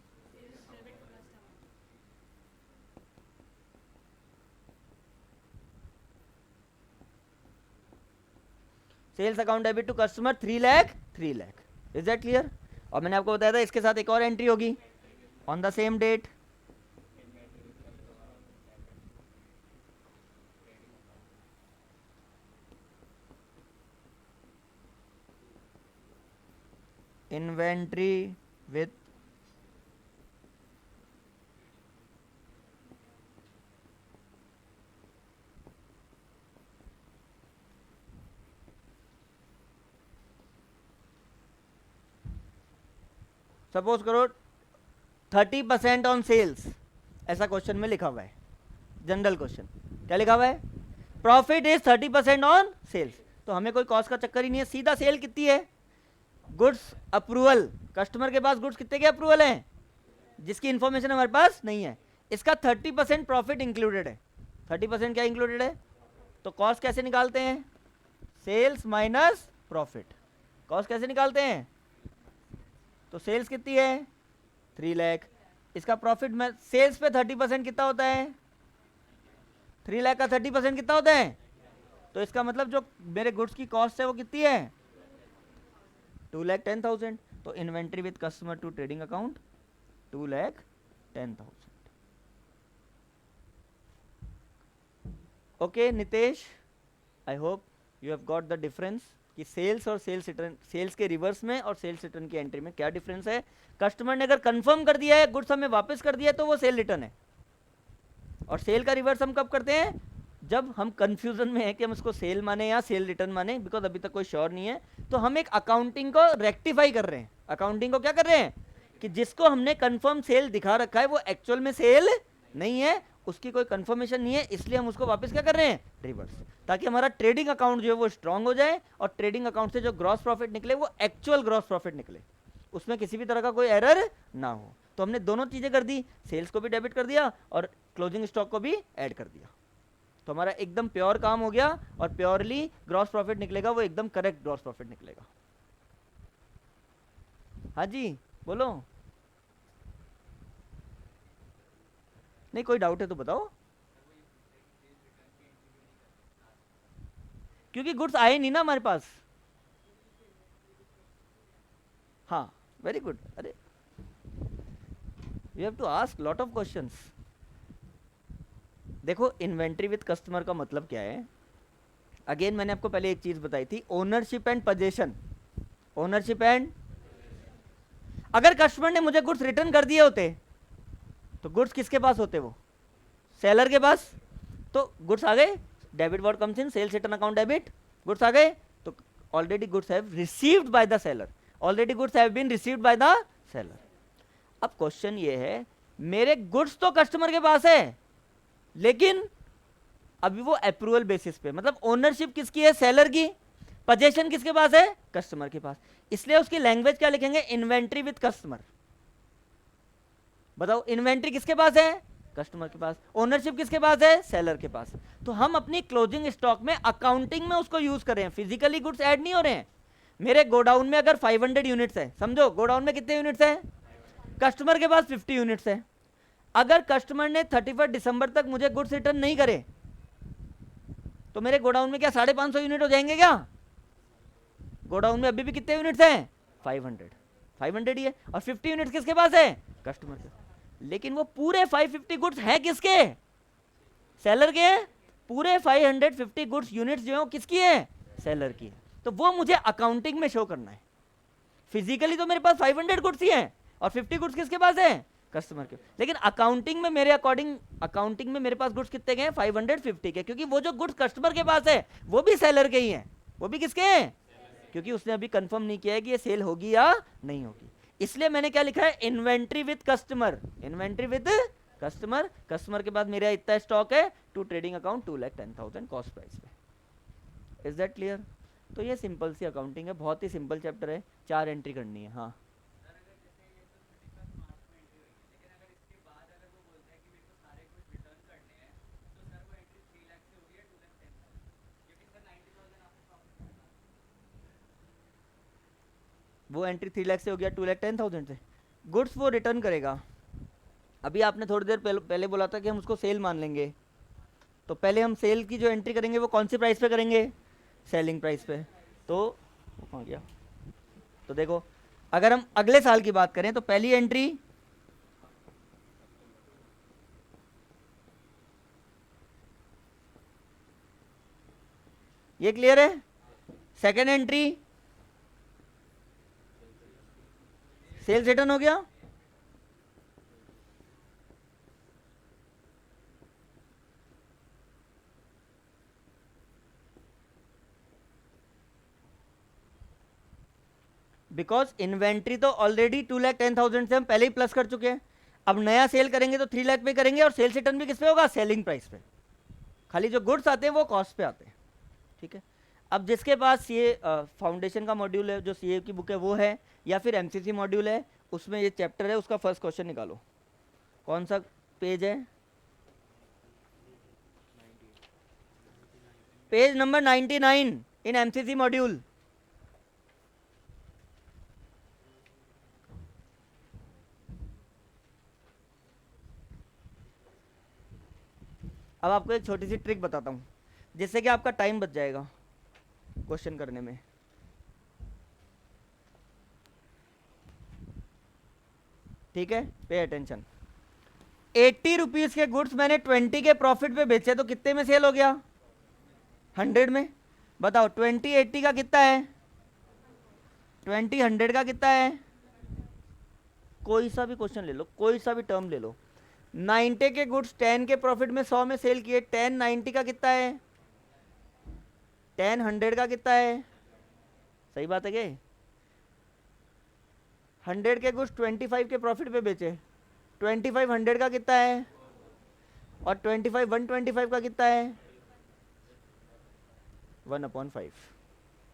sales account debit to customer 3 lakh. Is that clear. और मैंने आपको बताया था इसके साथ एक और एंट्री होगी on the same date. Inventory with suppose करो 30% ऑन सेल्स, ऐसा क्वेश्चन में लिखा हुआ है, जनरल क्वेश्चन। क्या लिखा हुआ है, प्रॉफिट इज 30% ऑन सेल्स। तो हमें कोई कॉस्ट का चक्कर ही नहीं है, सीधा सेल कितनी है, गुड्स अप्रूवल, कस्टमर के पास गुड्स कितने के अप्रूवल हैं, जिसकी इंफॉर्मेशन हमारे पास नहीं है, इसका 30% प्रॉफिट इंक्लूडेड है। 30% क्या इंक्लूडेड है, तो कॉस्ट कैसे निकालते हैं, सेल्स माइनस प्रॉफिट। कॉस्ट कैसे निकालते हैं? तो सेल्स कितनी है? 3 लाख। इसका प्रॉफिट में सेल्स पे 30% कितना होता है? 3 लाख का 30% कितना होता है? तो इसका मतलब जो मेरे गुड्स की कॉस्ट है वो कितनी है? 2,10,000। तो inventory with customer to trading account 2,10,000। Okay Nitesh, I hope you have got the difference कि सेल्स और सेल्स रिटर्न, सेल्स के रिवर्स में और सेल्स रिटर्न की एंट्री में क्या डिफरेंस है। कस्टमर ने अगर कंफर्म कर दिया है, गुड्स हमें वापस कर दिया है, तो वो सेल रिटर्न है। और सेल का रिवर्स हम कब करते हैं? जब हम कंफ्यूजन में है कि हम इसको सेल माने या सेल रिटर्न माने, बिकॉज अभी तक कोई श्योर नहीं है। तो हम एक अकाउंटिंग को रेक्टिफाई कर रहे हैं। अकाउंटिंग को क्या कर रहे हैं कि जिसको हमने कंफर्म सेल दिखा रखा है वो एक्चुअल में सेल नहीं है, उसकी कोई कंफर्मेशन नहीं है, इसलिए हम उसको वापस क्या कर रहे हैं? रिवर्स, ताकि हमारा ट्रेडिंग अकाउंट जो है वो स्ट्रांग हो जाए और ट्रेडिंग अकाउंट से जो ग्रॉस प्रॉफिट निकले वो एक्चुअल ग्रॉस प्रॉफिट निकले, उसमें किसी भी तरह का कोई एरर ना हो। तो हमने दोनों चीजें कर दी, सेल्स को भी डेबिट कर दिया और क्लोजिंग स्टॉक को भी ऐड कर दिया। तो हमारा एकदम प्योर काम हो गया और प्योरली ग्रॉस प्रॉफिट निकलेगा, वो एकदम करेक्ट ग्रॉस प्रॉफिट निकलेगा। हाँ जी बोलो, नहीं कोई डाउट है तो बताओ। क्योंकि गुड्स आए नहीं ना हमारे पास। हाँ वेरी गुड। अरे you have to ask lot of questions. देखो इन्वेंट्री विद कस्टमर का मतलब क्या है? अगेन मैंने आपको पहले एक चीज बताई थी, ownership and position. Ownership and, अगर कस्टमर ने मुझे गुड्स रिटर्न कर दिए होते तो गुड्स किसके पास होते? वो सेलर के पास। तो गुड्स आ गए, debit word comes in sales return account debit, goods आ गए, तो already goods have received by the seller, already goods have been received by the seller. अब क्वेश्चन ये है, मेरे गुड्स तो कस्टमर के पास है, लेकिन अभी वो अप्रूवल बेसिस पे, मतलब ओनरशिप किसकी है? सेलर की। पोजीशन किसके पास है? कस्टमर के पास। इसलिए उसकी लैंग्वेज क्या लिखेंगे? Inventory with customer. बताओ इन्वेंट्री किसके पास है? कस्टमर के पास। ओनरशिप किसके पास है? सेलर के पास। तो हम अपनी क्लोजिंग स्टॉक में अकाउंटिंग में उसको यूज कर रहे हैं, फिजिकली गुड्स ऐड नहीं हो रहे हैं। मेरे गोडाउन में अगर 500 यूनिट्स है, समझो गोडाउन में कितने यूनिट्स है? कस्टमर के पास 50 यूनिट्स है। अगर कस्टमर ने 31 दिसंबर तक मुझे गुड्स रिटर्न नहीं करे तो मेरे गोडाउन में क्या 550 यूनिट हो जाएंगे क्या? गोडाउन में अभी भी कितने यूनिट्स हैं? 500 ही है। और 50 यूनिट्स किसके पास है? कस्टमर के। लेकिन वो पूरे 550 गुड्स है किसके? सेलर के। पूरे 550 गुड्स यूनिट्स जो है वो किसकी है? सेलर की है। तो वो मुझे अकाउंटिंग में शो करना है। फिजिकली तो मेरे पास 500 गुड्स ही हैं और 50 गुड्स किसके पास है? कस्टमर के। लेकिन अकाउंटिंग में मेरे अकॉर्डिंग, अकाउंटिंग में मेरे पास गुड्स कितने के हैं? 550 के, क्योंकि वो जो गुड्स कस्टमर के पास है वो भी सेलर के ही हैं। वो भी किसके हैं? क्योंकि उसने अभी कंफर्म नहीं किया है कि ये सेल होगी या नहीं होगी। इसलिए मैंने क्या लिखा है? Inventory with customer. Inventory with customer, customer के पास मेरा इतना स्टॉक है to trading account 2,10,000 cost price पे। Is that clear? तो ये सिंपल सी अकाउंटिंग है, बहुत ही सिंपल चैप्टर है, 4 एंट्री करनी है। हाँ वो एंट्री 3 लाख से हो गया 2,10,000 से। गुड्स वो रिटर्न करेगा। अभी आपने थोड़ी देर पहले बोला था कि हम उसको सेल मान लेंगे, तो पहले हम सेल की जो एंट्री करेंगे वो कौन सी प्राइस पे करेंगे? सेलिंग प्राइस पे। तो वो कहाँ गया? तो देखो अगर हम अगले साल की बात करें तो पहली एंट्री ये क्लियर है। सेकेंड एंट्री सेल्स रिटर्न हो गया। बिकॉज इन्वेंट्री तो ऑलरेडी 2,10,000 से हम पहले ही प्लस कर चुके हैं। अब नया सेल करेंगे तो 3 लाख पे करेंगे और सेल्स रिटर्न भी किस पे होगा? सेलिंग प्राइस पे। खाली जो गुड्स आते हैं वो कॉस्ट पे आते हैं। ठीक है। अब जिसके पास ये फाउंडेशन का मॉड्यूल है, जो सीए की बुक है वो है, या फिर एमसीसी मॉड्यूल है, उसमें ये चैप्टर है, उसका फर्स्ट क्वेश्चन निकालो। कौन सा पेज है? पेज नंबर 99 इन एमसीसी मॉड्यूल। अब आपको एक छोटी सी ट्रिक बताता हूँ जिससे कि आपका टाइम बच जाएगा क्वेश्चन करने में। ठीक है, पे अटेंशन। 80 रुपीज के गुड्स मैंने 20 के प्रॉफिट पे बेचे तो कितने में सेल हो गया? 100 में। बताओ 20 80 का कितना है? 20 100 का कितना है? कोई सा भी क्वेश्चन ले लो, कोई सा भी टर्म ले लो। 90 के गुड्स 10 के प्रॉफिट में 100 में सेल किए, 10 90 का कितना है? 10 100 का कितना है? सही बात है क्या? 100 के गुड्स 25 के प्रॉफिट पे बेचे, 25 100 का कितना है? और 25 125 का कितना है? 1/5।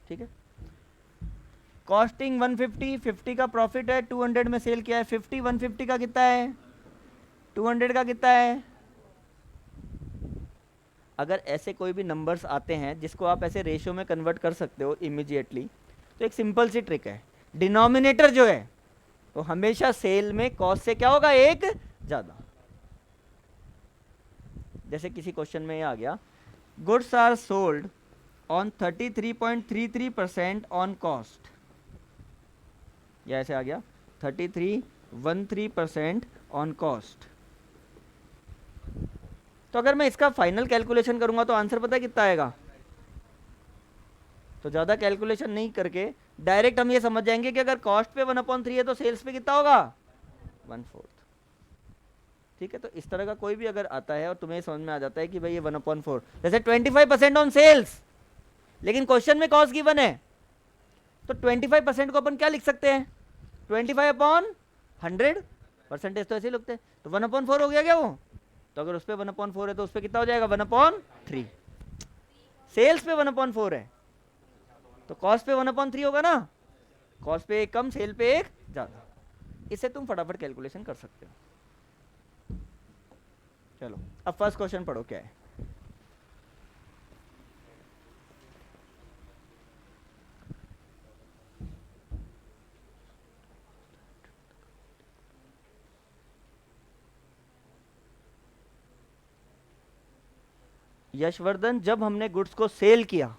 ठीक है। कॉस्टिंग 150, 50 का प्रॉफिट है, 200 में सेल किया है, 50 150 का कितना है? 200 का कितना है? अगर ऐसे कोई भी नंबर्स आते हैं जिसको आप ऐसे रेशियो में कन्वर्ट कर सकते हो इमीडिएटली, तो एक सिंपल सी ट्रिक है, डिनोमिनेटर जो है तो हमेशा सेल में कॉस्ट से क्या होगा? एक ज़्यादा। जैसे किसी क्वेश्चन में ये आ गया, goods are sold on 33.33% on cost, या ऐसे आ गया 33.13% ऑन कॉस्ट। तो अगर मैं इसका फाइनल कैलकुलेशन करूंगा तो आंसर पता है कितना आएगा? तो ज़्यादा कैलकुलेशन नहीं करके डायरेक्ट हम ये समझ जाएंगे कि अगर कॉस्ट पे 1/3 है तो सेल्स पे कितना होगा? 1/4। ठीक है। तो इस तरह का कोई भी अगर आता है और तुम्हें समझ में आ जाता है कि भाई ये 1/4, जैसे 25% ऑन सेल्स, लेकिन क्वेश्चन में कॉस्ट गिवन है, तो 25% को अपन क्या लिख सकते हैं? 25/100। परसेंटेज तो ऐसे ही लिखते हैं, तो 1/4 हो गया क्या वो? तो अगर उस पर 1/4 है तो उस पर कितना हो जाएगा? 1/3। सेल्स पे 1/4 है तो कॉस्ट पे 1/3 होगा ना। कॉस्ट पे एक कम, सेल पे एक ज़्यादा। इससे तुम फटाफट कैलकुलेशन कर सकते हो। चलो अब फर्स्ट क्वेश्चन पढ़ो क्या है। यशवर्धन, जब हमने गुड्स को सेल किया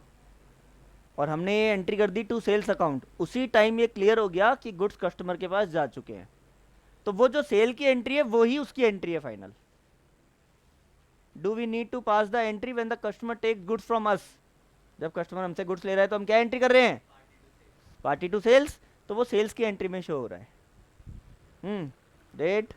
और हमने ये एंट्री कर दी टू सेल्स अकाउंट, उसी टाइम ये क्लियर हो गया कि गुड्स कस्टमर के पास जा चुके हैं, तो वो जो सेल की एंट्री है वो ही उसकी एंट्री है final. Do we need to pass the entry when the customer take goods from us? जब कस्टमर हमसे गुड्स ले रहा है तो हम क्या एंट्री कर रहे हैं? पार्टी टू सेल्स, तो वो सेल्स की एंट्री में शो हो रहा है। डेट,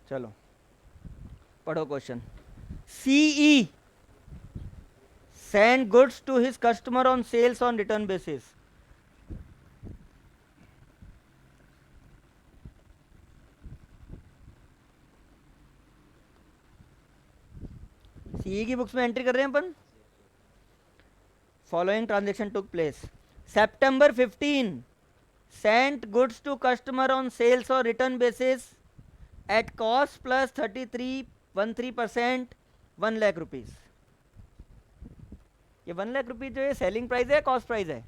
चलो पढ़ो question. CE send goods to his customer on sales on return basis. CE की बुक्स में एंट्री कर रहे हैं अपन। Following transaction took place. September 15 sent goods to customer on sales or return basis at cost plus 33.13%, 1 lakh rupees. ये 1 lakh rupees जो है selling price है, कॉस्ट प्राइस है?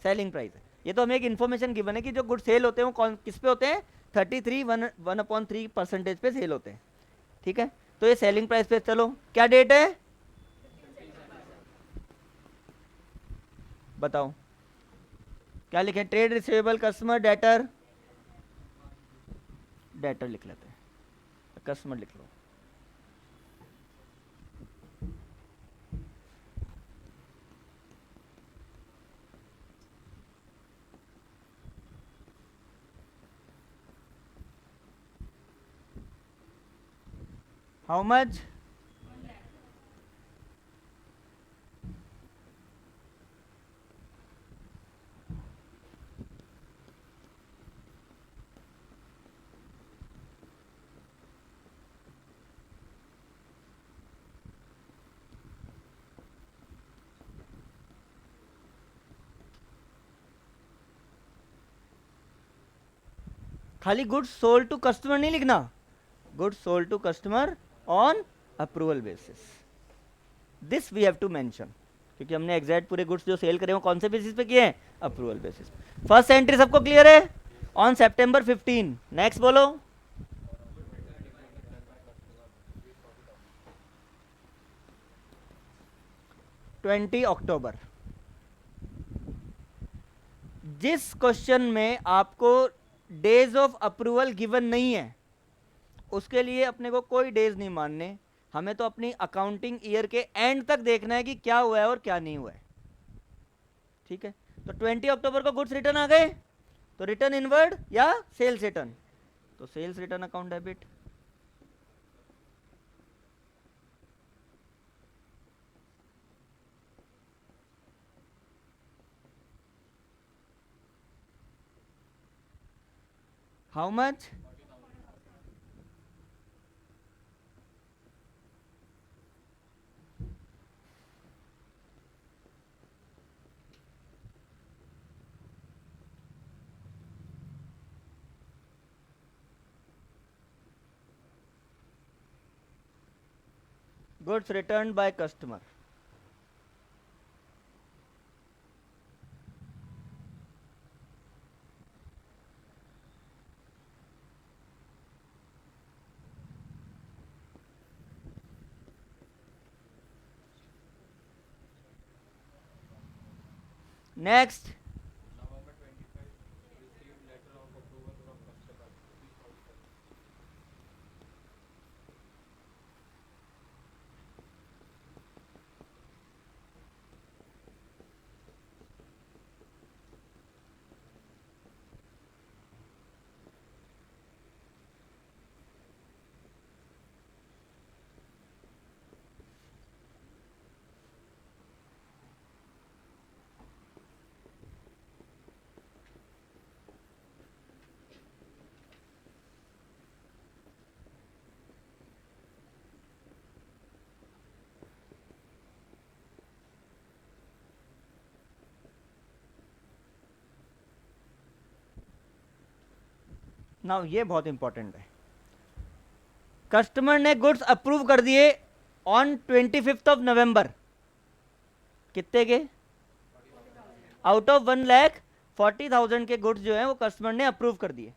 सेलिंग प्राइस है। ये तो हमें एक इन्फॉर्मेशन गिवन है कि जो गुड सेल होते हैं वो कौन किस पे होते हैं? 1/3 पे सेल होते हैं। ठीक है, तो ये सेलिंग प्राइस पे। चलो क्या डेट है बताओ, क्या लिखें? Trade receivable, customer, debtor. Debtor लिख लेते हैं, कस्टमर लिख लो। How much? खाली गुड्स सोल्ड टू कस्टमर नहीं लिखना, goods sold to customer on approval basis, this we have to mention, क्योंकि हमने एग्जैक्ट पूरे गुड्स जो सेल करे वो कौन से बेसिस पे किए हैं, अप्रूवल बेसिस। फर्स्ट एंट्री सबको क्लियर है, ऑन सितंबर 15। नेक्स्ट बोलो। अक्टूबर। जिस क्वेश्चन में आपको डेज ऑफ अप्रूवल गिवन नहीं है उसके लिए अपने को कोई डेज नहीं मानने, हमें तो अपनी अकाउंटिंग ईयर के एंड तक देखना है कि क्या हुआ है और क्या नहीं हुआ है, ठीक है। तो 20 अक्टूबर को गुड्स रिटर्न आ गए, तो रिटर्न इनवर्ड या सेल्स रिटर्न, तो sales return account debit. How much, goods return by customer. Next, now ये बहुत इंपॉर्टेंट है, कस्टमर ने गुड्स अप्रूव कर दिए ऑन 25 नवंबर, कितने के, आउट ऑफ 1,40,000 के गुड्स जो हैं वो कस्टमर ने अप्रूव कर दिए,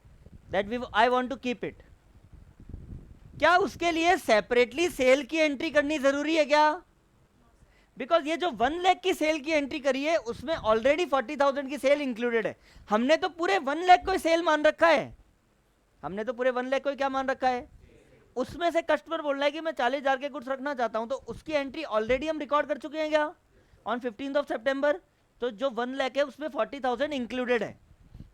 that we I want to keep it. क्या उसके लिए सेपरेटली सेल की एंट्री करनी जरूरी है क्या? बिकॉज ये जो 1 लाख की सेल की एंट्री करी है उसमें ऑलरेडी 40,000 की सेल इंक्लूडेड है, हमने तो पूरे 1 लाख को सेल मान रखा है, हमने तो पूरे 1 लाख को क्या मान रखा है, उसमें से कस्टमर बोल रहा है कि मैं 40,000 के गुड्स रखना चाहता हूं, तो उसकी एंट्री ऑलरेडी हम रिकॉर्ड कर चुके हैं क्या, ऑन 15 सितंबर। तो जो 1 लाख है उसमें 40,000 इंक्लूडेड है,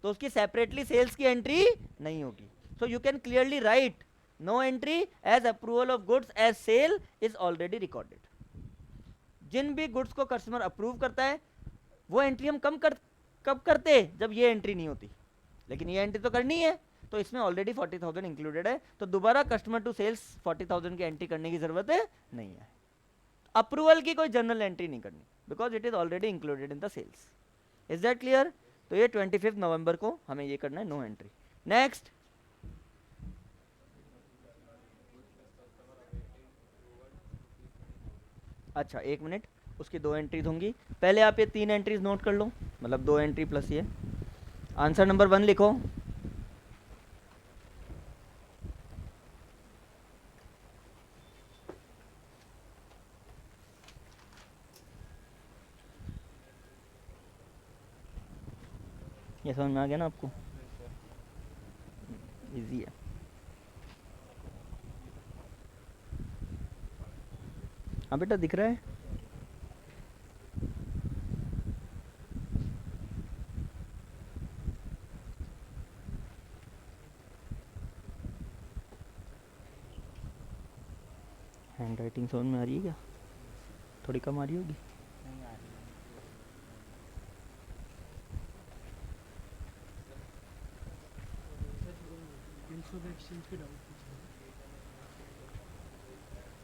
तो उसकी सेपरेटली सेल्स की एंट्री नहीं होगी। So you can clearly write no entry as approval of goods as sale is already recorded. जिन भी गुड्स को कस्टमर अप्रूव करता है वो एंट्री हम कब करते, जब ये एंट्री नहीं होती, लेकिन ये एंट्री तो करनी है, तो इसमें ऑलरेडी 40,000 इंक्लूडेड है, तो दोबारा कस्टमर टू सेल्स 40,000 की एंट्री करने की जरूरत है नहीं है, अप्रूवल की कोई जनरल एंट्री नहीं करनी, because it is already included in the sales. Is that clear? तो ये 25 नवंबर को हमें ये करना है, नो एंट्री। नेक्स्ट, अच्छा 1 मिनट, उसकी 2 एंट्रीज होंगी, पहले आप ये 3 एंट्रीज नोट कर लो, मतलब 2 एंट्री प्लस ये। आंसर नंबर 1 लिखो, ये समझ में आ गया ना आपको, इजी है। हाँ बेटा दिख रहा है, हैंड राइटिंग समझ में आ रही है क्या, थोड़ी कम आ रही होगी,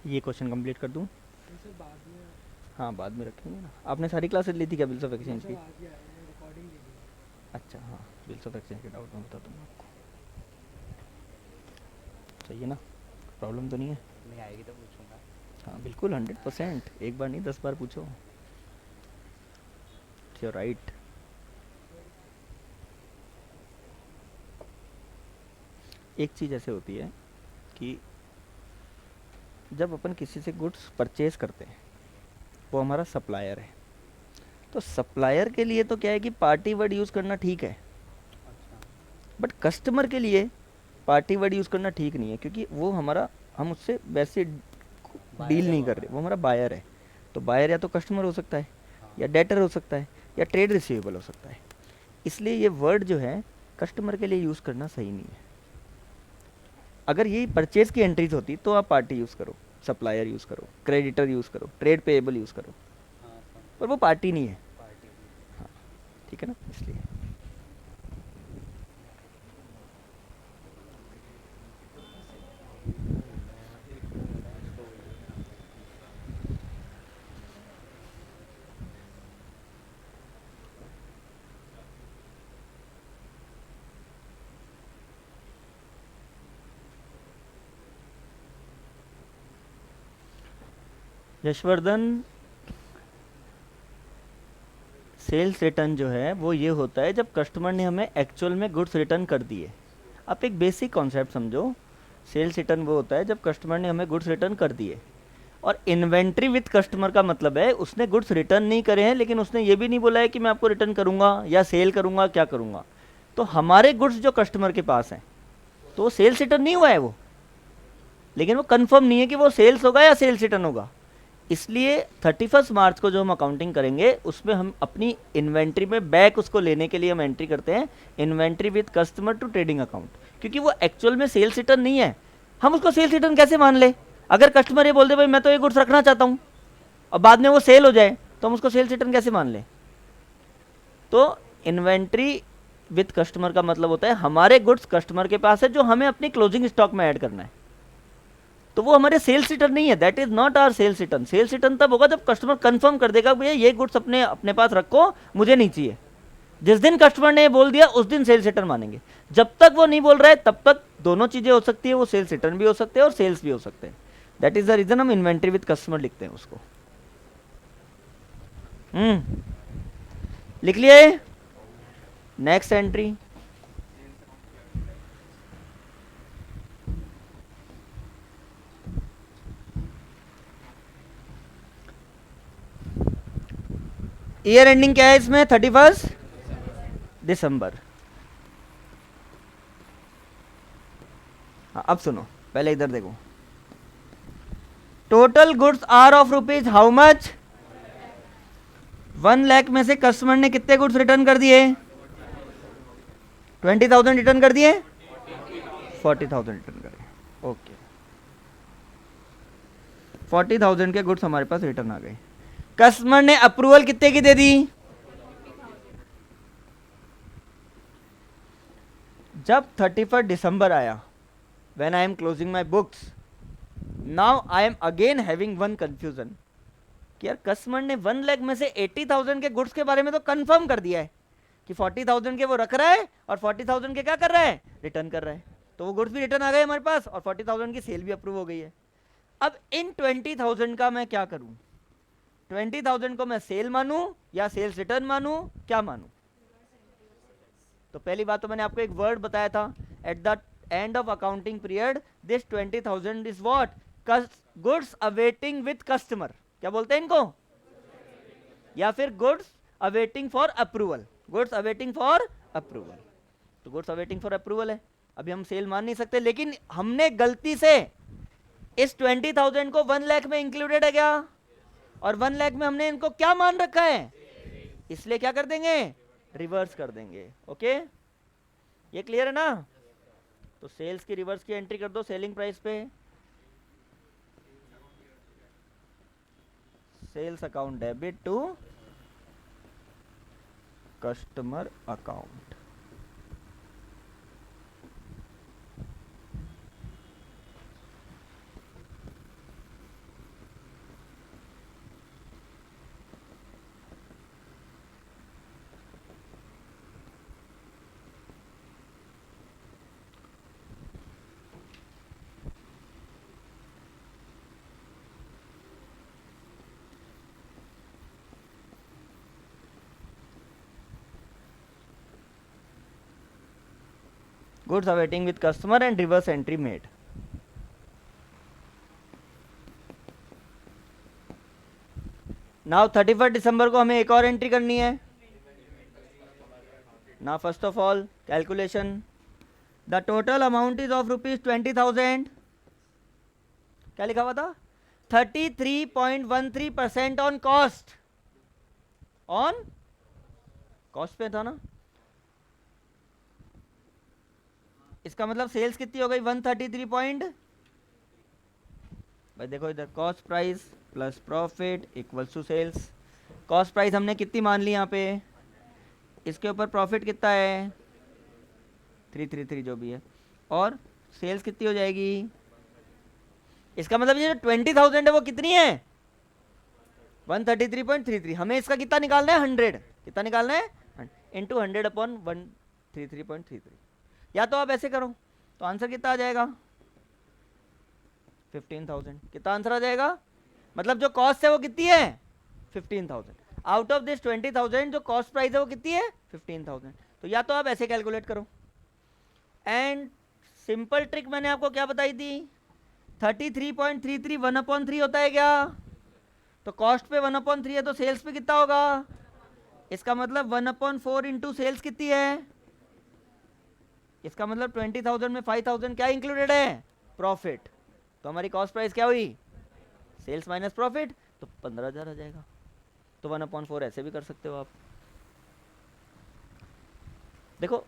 ये क्वेश्चन कंप्लीट कर दूं? हाँ बाद में रखेंगे ना, आपने सारी क्लासेस ली थी क्या बिल्स ऑफ एक्सचेंज की? अच्छा हाँ, बिल्स ऑफ एक्सचेंज के डाउट मैं बताता हूँ आपको। सही है ना, प्रॉब्लम तो नहीं है? नहीं आएगी तो पूछूंगा। हाँ बिल्कुल 100%, एक बार नहीं 10 बार पूछो, योर राइट। एक चीज़ ऐसे होती है कि जब अपन किसी से गुड्स परचेज करते हैं, वो हमारा सप्लायर है, तो सप्लायर के लिए तो क्या है कि पार्टी वर्ड यूज़ करना ठीक है, अच्छा। बट कस्टमर के लिए पार्टी वर्ड यूज़ करना ठीक नहीं है, क्योंकि वो हमारा, हम उससे वैसे बायर डील है नहीं वो कर रहे, हमारा। वो हमारा बायर है। तो बायर या तो कस्टमर हो सकता है, हाँ। या डेटर हो सकता है, या ट्रेड रिसीवेबल हो सकता है। इसलिए ये वर्ड जो है कस्टमर के लिए यूज़ करना सही नहीं है। अगर ये परचेज की एंट्रीज होती तो आप पार्टी यूज़ करो, सप्लायर यूज़ करो, क्रेडिटर यूज़ करो, ट्रेड पेएबल यूज़ करो, हाँ पर वो पार्टी नहीं है। पार्टी की। हाँ ठीक है ना, इसलिए। यशवर्धन, सेल्स रिटर्न जो है वो ये होता है जब कस्टमर ने हमें एक्चुअल में गुड्स रिटर्न कर दिए। आप एक बेसिक कॉन्सेप्ट समझो, सेल्स रिटर्न वो होता है जब कस्टमर ने हमें गुड्स रिटर्न कर दिए। और इन्वेंट्री विथ कस्टमर का मतलब है उसने गुड्स रिटर्न नहीं करे हैं, लेकिन उसने ये भी नहीं बोला है कि मैं आपको रिटर्न करूंगा या सेल करूंगा, क्या करूंगा। तो हमारे गुड्स जो कस्टमर के पास हैं, तो वो सेल्स रिटर्न नहीं हुआ है वो, लेकिन वो कंफर्म नहीं है कि वो सेल्स होगा या सेल्स रिटर्न होगा। इसलिए 31 मार्च को जो हम अकाउंटिंग करेंगे उसमें हम अपनी इन्वेंट्री में बैक उसको लेने के लिए हम एंट्री करते हैं inventory with customer to trading account, क्योंकि वो एक्चुअल में सेल्स रिटर्न नहीं है। हम उसको सेल्स रिटर्न कैसे मान ले? अगर कस्टमर ये बोल दे भाई मैं तो ये गुड्स रखना चाहता हूँ, और बाद में वो सेल हो जाए, तो हम उसको सेल्स रिटर्न कैसे मान लें? तो इन्वेंट्री विद कस्टमर का मतलब होता है हमारे गुड्स कस्टमर के पास है जो हमें अपनी क्लोजिंग स्टॉक में ऐड करना है, तो वो हमारे सेल्स रिटर्न नहीं है, that is not our sales return. Sales return तब होगा जब कस्टमर कंफर्म कर देगा भैया ये गुड्स अपने अपने पास रखो, मुझे नहीं चाहिए। जिस दिन कस्टमर ने बोल दिया उस दिन सेल्स रिटर्न मानेंगे। जब तक वो नहीं बोल रहा है तब तक दोनों चीजें हो सकती है, वो सेल्स रिटर्न भी हो सकते हैं और सेल्स भी हो सकते हैं। दैट इज द रीजन हम इन्वेंट्री विद कस्टमर लिखते हैं उसको। लिख लिए? नेक्स्ट एंट्री, ईयर एंडिंग क्या है इसमें? 31 दिसंबर। हाँ अब सुनो, पहले इधर देखो, total goods are of rupees how much? 1 lakh में से कस्टमर ने कितने गुड्स रिटर्न कर दिए? 20,000 रिटर्न कर दिए, 40,000 रिटर्न करे। ओके, 40,000 के गुड्स हमारे पास रिटर्न आ गए। कस्टमर ने अप्रूवल कितने की दे दी? जब 31 दिसंबर आया, when I am closing my books, now I M again having one confusion कि यार कस्टमर ने 1 लाख में से 80,000 के गुड्स के बारे में तो कंफर्म कर दिया है कि 40,000 के वो रख रहा है और 40,000 के क्या कर रहा है? रिटर्न कर रहा है। तो वो गुड्स भी रिटर्न आ गए हमारे पास और 40,000 की सेल भी अप्रूव हो गई है। अब इन 20,000 का मैं क्या करूं? 20,000 को मैं सेल मानूं या सेल्स रिटर्न मानूं, क्या मानूं? तो पहली बात तो मैंने आपको एक वर्ड बताया था, eight the end of accounting period this 20,000 is what? Goods awaiting with customer. क्या बोलते हैं इनको? या फिर goods awaiting for approval. Goods awaiting for approval, तो गुड्स अवेटिंग फॉर अप्रूवल है। अभी हम सेल मान नहीं सकते, लेकिन हमने गलती से इस 20,000 को 1 लाख में इंक्लूडेड है क्या? और 1 लाख में हमने इनको क्या मान रखा है? इसलिए क्या कर देंगे? रिवर्स कर देंगे। ओके, ये क्लियर है ना? तो सेल्स की रिवर्स की एंट्री कर दो सेलिंग प्राइस पे, sales account debit to customer account. Goods awaiting with customer and reverse entry made. Now 31 दिसंबर को हमें एक और एंट्री करनी है. Now first of all calculation. The total amount is of ₹20,000. क्या लिखा हुआ था? 33.13% ऑन कॉस्ट. ऑन कॉस्ट पे था ना. इसका मतलब सेल्स कितनी हो गई? 133 पॉइंट. भाई देखो इधर, cost price plus profit equals to sales. Cost price हमने कितनी मान ली यहाँ पे? इसके ऊपर प्रॉफिट कितना है? 333 जो भी है. और सेल्स कितनी हो जाएगी? इसका मतलब ये जो 20,000 है वो कितनी है? 133.33. हमें इसका कितना निकालना है? 100. कितना निकालना है? Into 100 upon 133.33. या तो आप ऐसे करो तो आंसर कितना आ जाएगा? 15,000. कितना आंसर आ जाएगा? मतलब जो कॉस्ट है वो कितनी है? 15,000. आउट ऑफ दिस 20,000 जो कॉस्ट प्राइस है वो कितनी है? 15,000. तो या तो आप ऐसे कैलकुलेट करो. एंड सिंपल ट्रिक मैंने आपको क्या बताई थी? 33.33 1/3 होता है क्या? तो कॉस्ट पे 1/3 है तो सेल्स पे कितना होगा? इसका मतलब 1/4 इंटू सेल्स कितनी है? इसका मतलब 20,000 में 5,000 क्या इंक्लूडेड है? प्रॉफिट. तो हमारी कॉस्ट प्राइस क्या हुई? Sales minus profit. तो 15,000 आ जाएगा. तो 1/4 ऐसे भी कर सकते हो आप. देखो,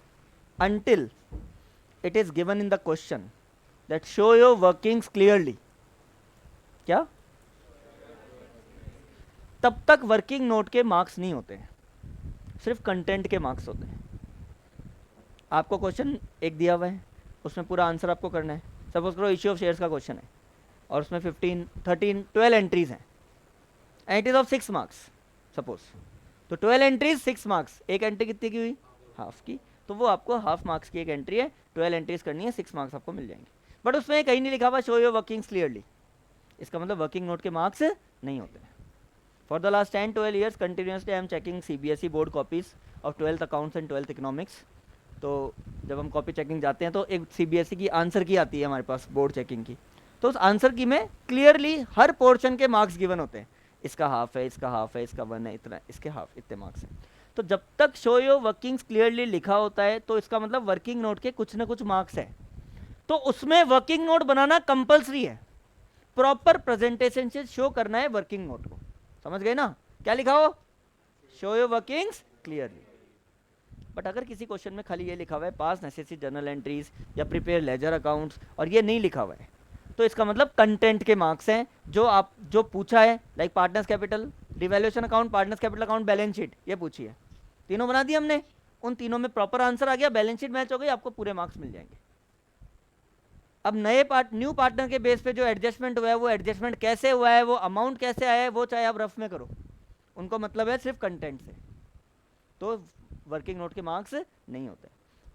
until it is given in the question that show your workings clearly, क्या तब तक वर्किंग नोट के मार्क्स नहीं होते हैं, सिर्फ कंटेंट के मार्क्स होते हैं. आपको क्वेश्चन एक दिया हुआ है, उसमें पूरा आंसर आपको करना है. सपोज करो इश्यू ऑफ शेयर्स का क्वेश्चन है और उसमें 12 एंट्रीज हैं and it is of 6 marks suppose. तो 12 एंट्रीज 6 मार्क्स. एक एंट्री कितनी की हुई? हाफ की. तो वो आपको हाफ मार्क्स की एक एंट्री है. 12 एंट्रीज करनी है, 6 मार्क्स आपको मिल जाएंगे. बट उसमें कहीं नहीं लिखा हुआ शो योर वर्किंग्स क्लियरली. इसका मतलब वर्किंग नोट के मार्क्स नहीं होते. For the last 10-12 years continuously I am checking CBSE board copies of 12th accounts and 12th economics. तो जब हम कॉपी चेकिंग जाते हैं तो एक CBSE की आंसर की आती है हमारे पास बोर्ड चेकिंग की. तो उस आंसर की में क्लियरली हर पोर्शन के मार्क्स गिवन होते हैं. इसका हाफ है, इसका हाफ है, इसका 1 है, इतना, इसके हाफ इतने मार्क्स हैं. तो जब तक शो योर वर्किंग्स क्लियरली लिखा होता है तो इसका मतलब वर्किंग नोट के कुछ ना कुछ मार्क्स है. तो उसमें वर्किंग नोट बनाना कंपलसरी है. प्रॉपर प्रेजेंटेशन से शो करना है वर्किंग नोट को. समझ गए ना? क्या लिखा हो? Show your workings clearly. But अगर किसी क्वेश्चन में खाली ये लिखा हुआ है पास नेसेसरी जर्नल एंट्रीज या प्रिपेयर लेजर अकाउंट्स और ये नहीं लिखा हुआ है तो इसका मतलब कंटेंट के मार्क्स हैं. जो पूछा है like partners capital, revaluation account, partners capital account, balance sheet, ये पूछी है. तीनों बना दिए हमने. उन तीनों में प्रॉपर आंसर आ गया, बैलेंस शीट मैच हो गई, आपको पूरे मार्क्स मिल जाएंगे. अब न्यू पार्टनर के बेस पे जो एडजस्टमेंट हुआ है वो एडजस्टमेंट कैसे हुआ है, वो अमाउंट कैसे आया है, वो चाहे आप रफ में करो, उनको मतलब है सिर्फ कंटेंट से. तो वर्किंग नोट के मार्क्स नहीं होते.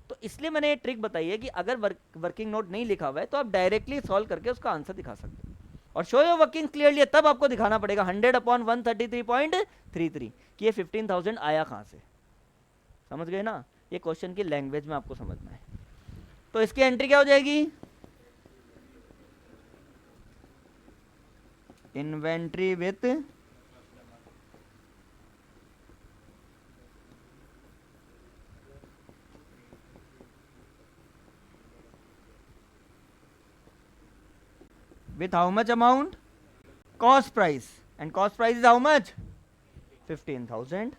तो इसलिए मैंने ये ट्रिक बताई है कि अगर वर्किंग नोट नहीं लिखा हुआ है तो आप डायरेक्टली सॉल्व करके उसका आंसर दिखा सकते हो. और शो योर वर्किंग क्लियरली तब आपको दिखाना पड़ेगा 100/133.33 कि ये 15,000 आया कहाँ से. समझ गए ना? ये क्वेश्चन की लैंग्वेज में आपको समझना है. तो इसकी एंट्री क्या हो जाएगी? Inventory with with how much amount? Cost price. And cost price is how much? 15,000.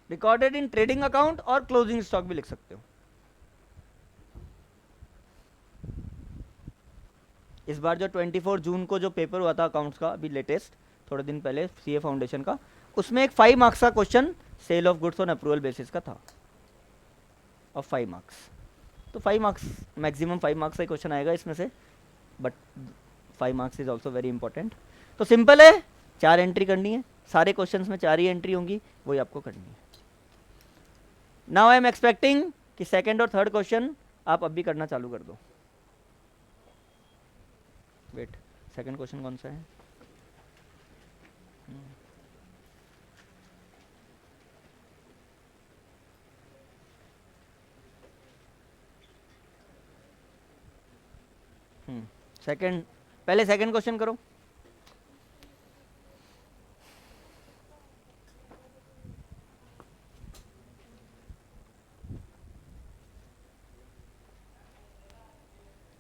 Recorded in trading account और क्लोजिंग स्टॉक भी लिख सकते हो. इस बार जो 24 जून को जो पेपर हुआ था अकाउंट्स का, अभी लेटेस्ट थोड़े दिन पहले CA फाउंडेशन का, उसमें एक 5 मार्क्स का question sale of goods on approval basis का था और 5 मार्क्स. तो 5 मार्क्स मैक्सिमम 5 मार्क्स का क्वेश्चन आएगा इसमें से. But 5 marks is also very important. तो सिंपल है, 4 एंट्री करनी है, सारे क्वेश्चंस में 4 ही एंट्री होंगी, वही आपको करनी है। नाउ आई एम एक्सपेक्टिंग कि सेकंड और थर्ड क्वेश्चन आप अभी करना चालू कर दो। वेट, सेकंड क्वेश्चन कौन सा है? सेकंड, पहले सेकंड क्वेश्चन करो।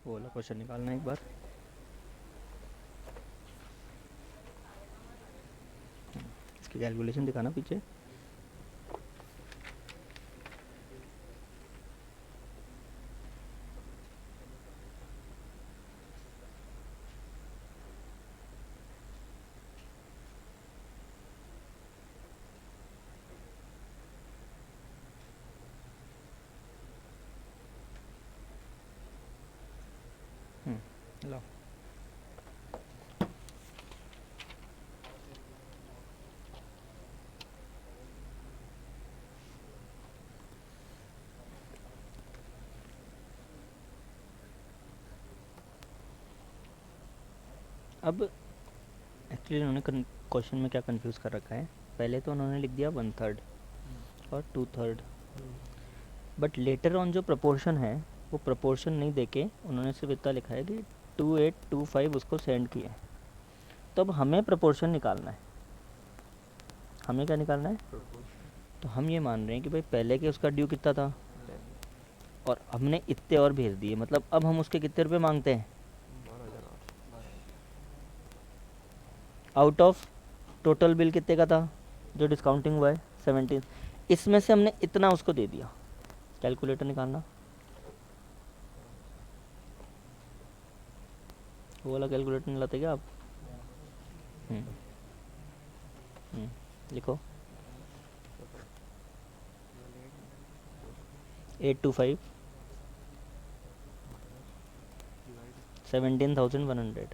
वो वाला क्वेश्चन निकालना एक बार। इसकी कैलकुलेशन दिखाना पीछे। लो, अब एक्चुअली उन्होंने क्वेश्चन में क्या कंफ्यूज कर रखा है, पहले तो उन्होंने लिख दिया 1/3 और 2/3, बट लेटर ऑन जो प्रपोर्शन है वो प्रपोर्शन नहीं देके उन्होंने सिर्फ इतना लिखा है कि 2825 उसको सेंड किया है। तो अब हमें प्रपोर्शन निकालना है, हमें क्या निकालना है? तो हम ये मान रहे हैं कि भाई पहले के उसका ड्यू कितना था और हमने इतने और भेज दिए, मतलब अब हम उसके कितने रुपए मांगते हैं? आउट ऑफ टोटल बिल कितने का था जो डिस्काउंटिंग हुआ है? 17। इसमें से हमने इतना उसको दे दिया। कैलकुलेटर निकालना, वो वाला कैलकुलेटर नहीं लाते क्या आप? लिखो 825 17,100।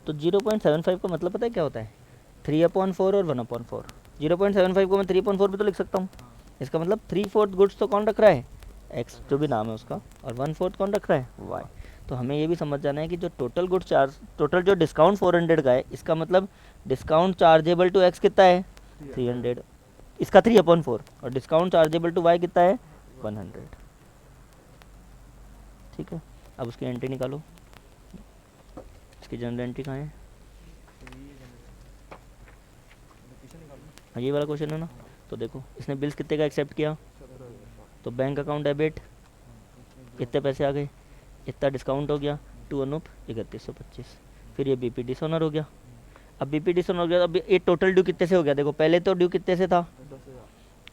तो 0.75 का मतलब पता है क्या होता है? 3/4 और 1/4। 0.75 को मैं 3/4 भी तो लिख सकता हूँ। इसका मतलब 3/4 गुड्स तो कौन रख रहा है? एक्स, जो भी नाम है उसका, और 1/4 कौन रख रहा है? वाई। तो हमें ये भी समझ जाना है कि जो टोटल गुड्स चार्ज, टोटल जो डिस्काउंट 400 का है, इसका मतलब डिस्काउंट चार्जेबल टू एक्स कितना है? 300, इसका 3/4, और डिस्काउंट चार्जेबल टू वाई कितना है? 100। ठीक है, अब उसकी एंट्री निकालो। इसकी जनरल एंट्री कहाँ है? हाँ, ये वाला क्वेश्चन है ना। तो देखो इसने बिल्स कितने का एक्सेप्ट किया, तो बैंक अकाउंट डेबिट, कितने पैसे आ गए? इतना डिस्काउंट हो गया 2/3125। फिर ये बीपी डिसऑनर हो गया। अब बीपी डिसऑनर हो गया, अब ये टोटल ड्यू कितने से हो गया? देखो पहले तो ड्यू कितने से था,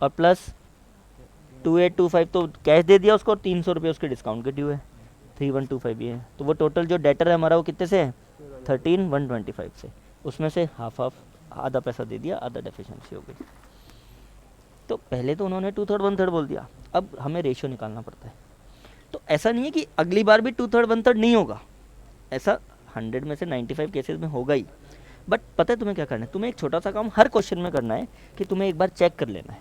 और प्लस 2825 तो कैश दे दिया उसको, 300 रुपये उसके डिस्काउंट के ड्यू है, 3125 ये है। तो वो टोटल जो डेटर है हमारा वो कितने से है? 13,125 से। उसमें से हाफ आधा पैसा दे दिया, आधा डेफिशिएंसी हो गई। तो पहले तो उन्होंने 2/3 1/3 बोल दिया, अब हमें रेशियो निकालना पड़ता है। तो ऐसा नहीं है कि अगली बार भी 2/3 1/3 नहीं होगा, ऐसा 100 में से 95 केसेस में होगा ही। बट पता है तुम्हें क्या करना है? तुम्हें एक छोटा सा काम हर क्वेश्चन में करना है कि तुम्हें एक बार चेक कर लेना है।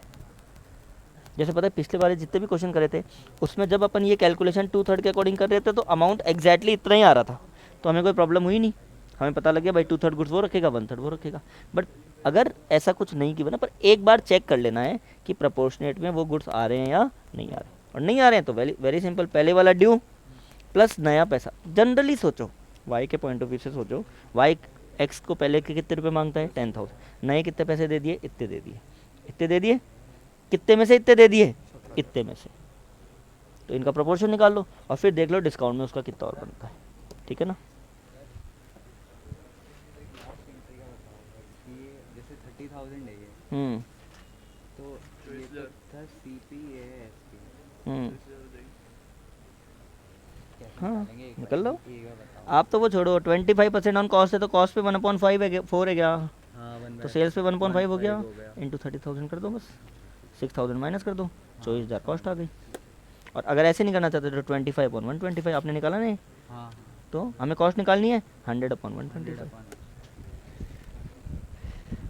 जैसे पता है पिछले बार जितने भी क्वेश्चन करे थे उसमें जब अपन ये कैलकुलेशन 2/3 के अकॉर्डिंग कर रहे थे तो अमाउंट एग्जैक्टली इतना ही आ रहा था, तो हमें कोई प्रॉब्लम हुई नहीं। हमें पता लग गया भाई 2/3 गुड्स वो रखेगा, 1/3 वो रखेगा। बट अगर ऐसा कुछ नहीं किया ना, पर एक बार चेक कर लेना है कि प्रपोर्शनेट में वो गुड्स आ रहे हैं या नहीं आ रहे, और नहीं आ रहे हैं तो वेरी सिंपल, पहले वाला ड्यू प्लस नया पैसा। जनरली सोचो, वाई के पॉइंट ऑफ व्यू से सोचो, वाई एक्स को पहले के कितने रुपए मांगता है? 10,000। नए कितने पैसे दे दिए? इतने दे दिए, इतने दे दिए, कितने में से इतने दे दिए? इतने में से। तो इनका प्रोपोर्शन निकाल लो और फिर देख लो डिस्काउंट में उसका कितना और बनता है। ठीक है ना? जैसे 30,000 है ये, तो ये तो था सीपी, ये है एसपी। हाँ निकल लो। आप तो वो छोड़ो, 25% ऑन कॉस्ट है तो कॉस्ट पे 1/5 है, 4 है क्या? तो सेल्स पे 1/5 हो गया, इंटू 30,000 कर दो, बस 6,000 माइनस कर दो, 24,000 कॉस्ट आ गई। और अगर ऐसे नहीं करना चाहते तो 25/125 आपने निकाला नहीं, तो हमें कॉस्ट निकालनी है 100/125। 100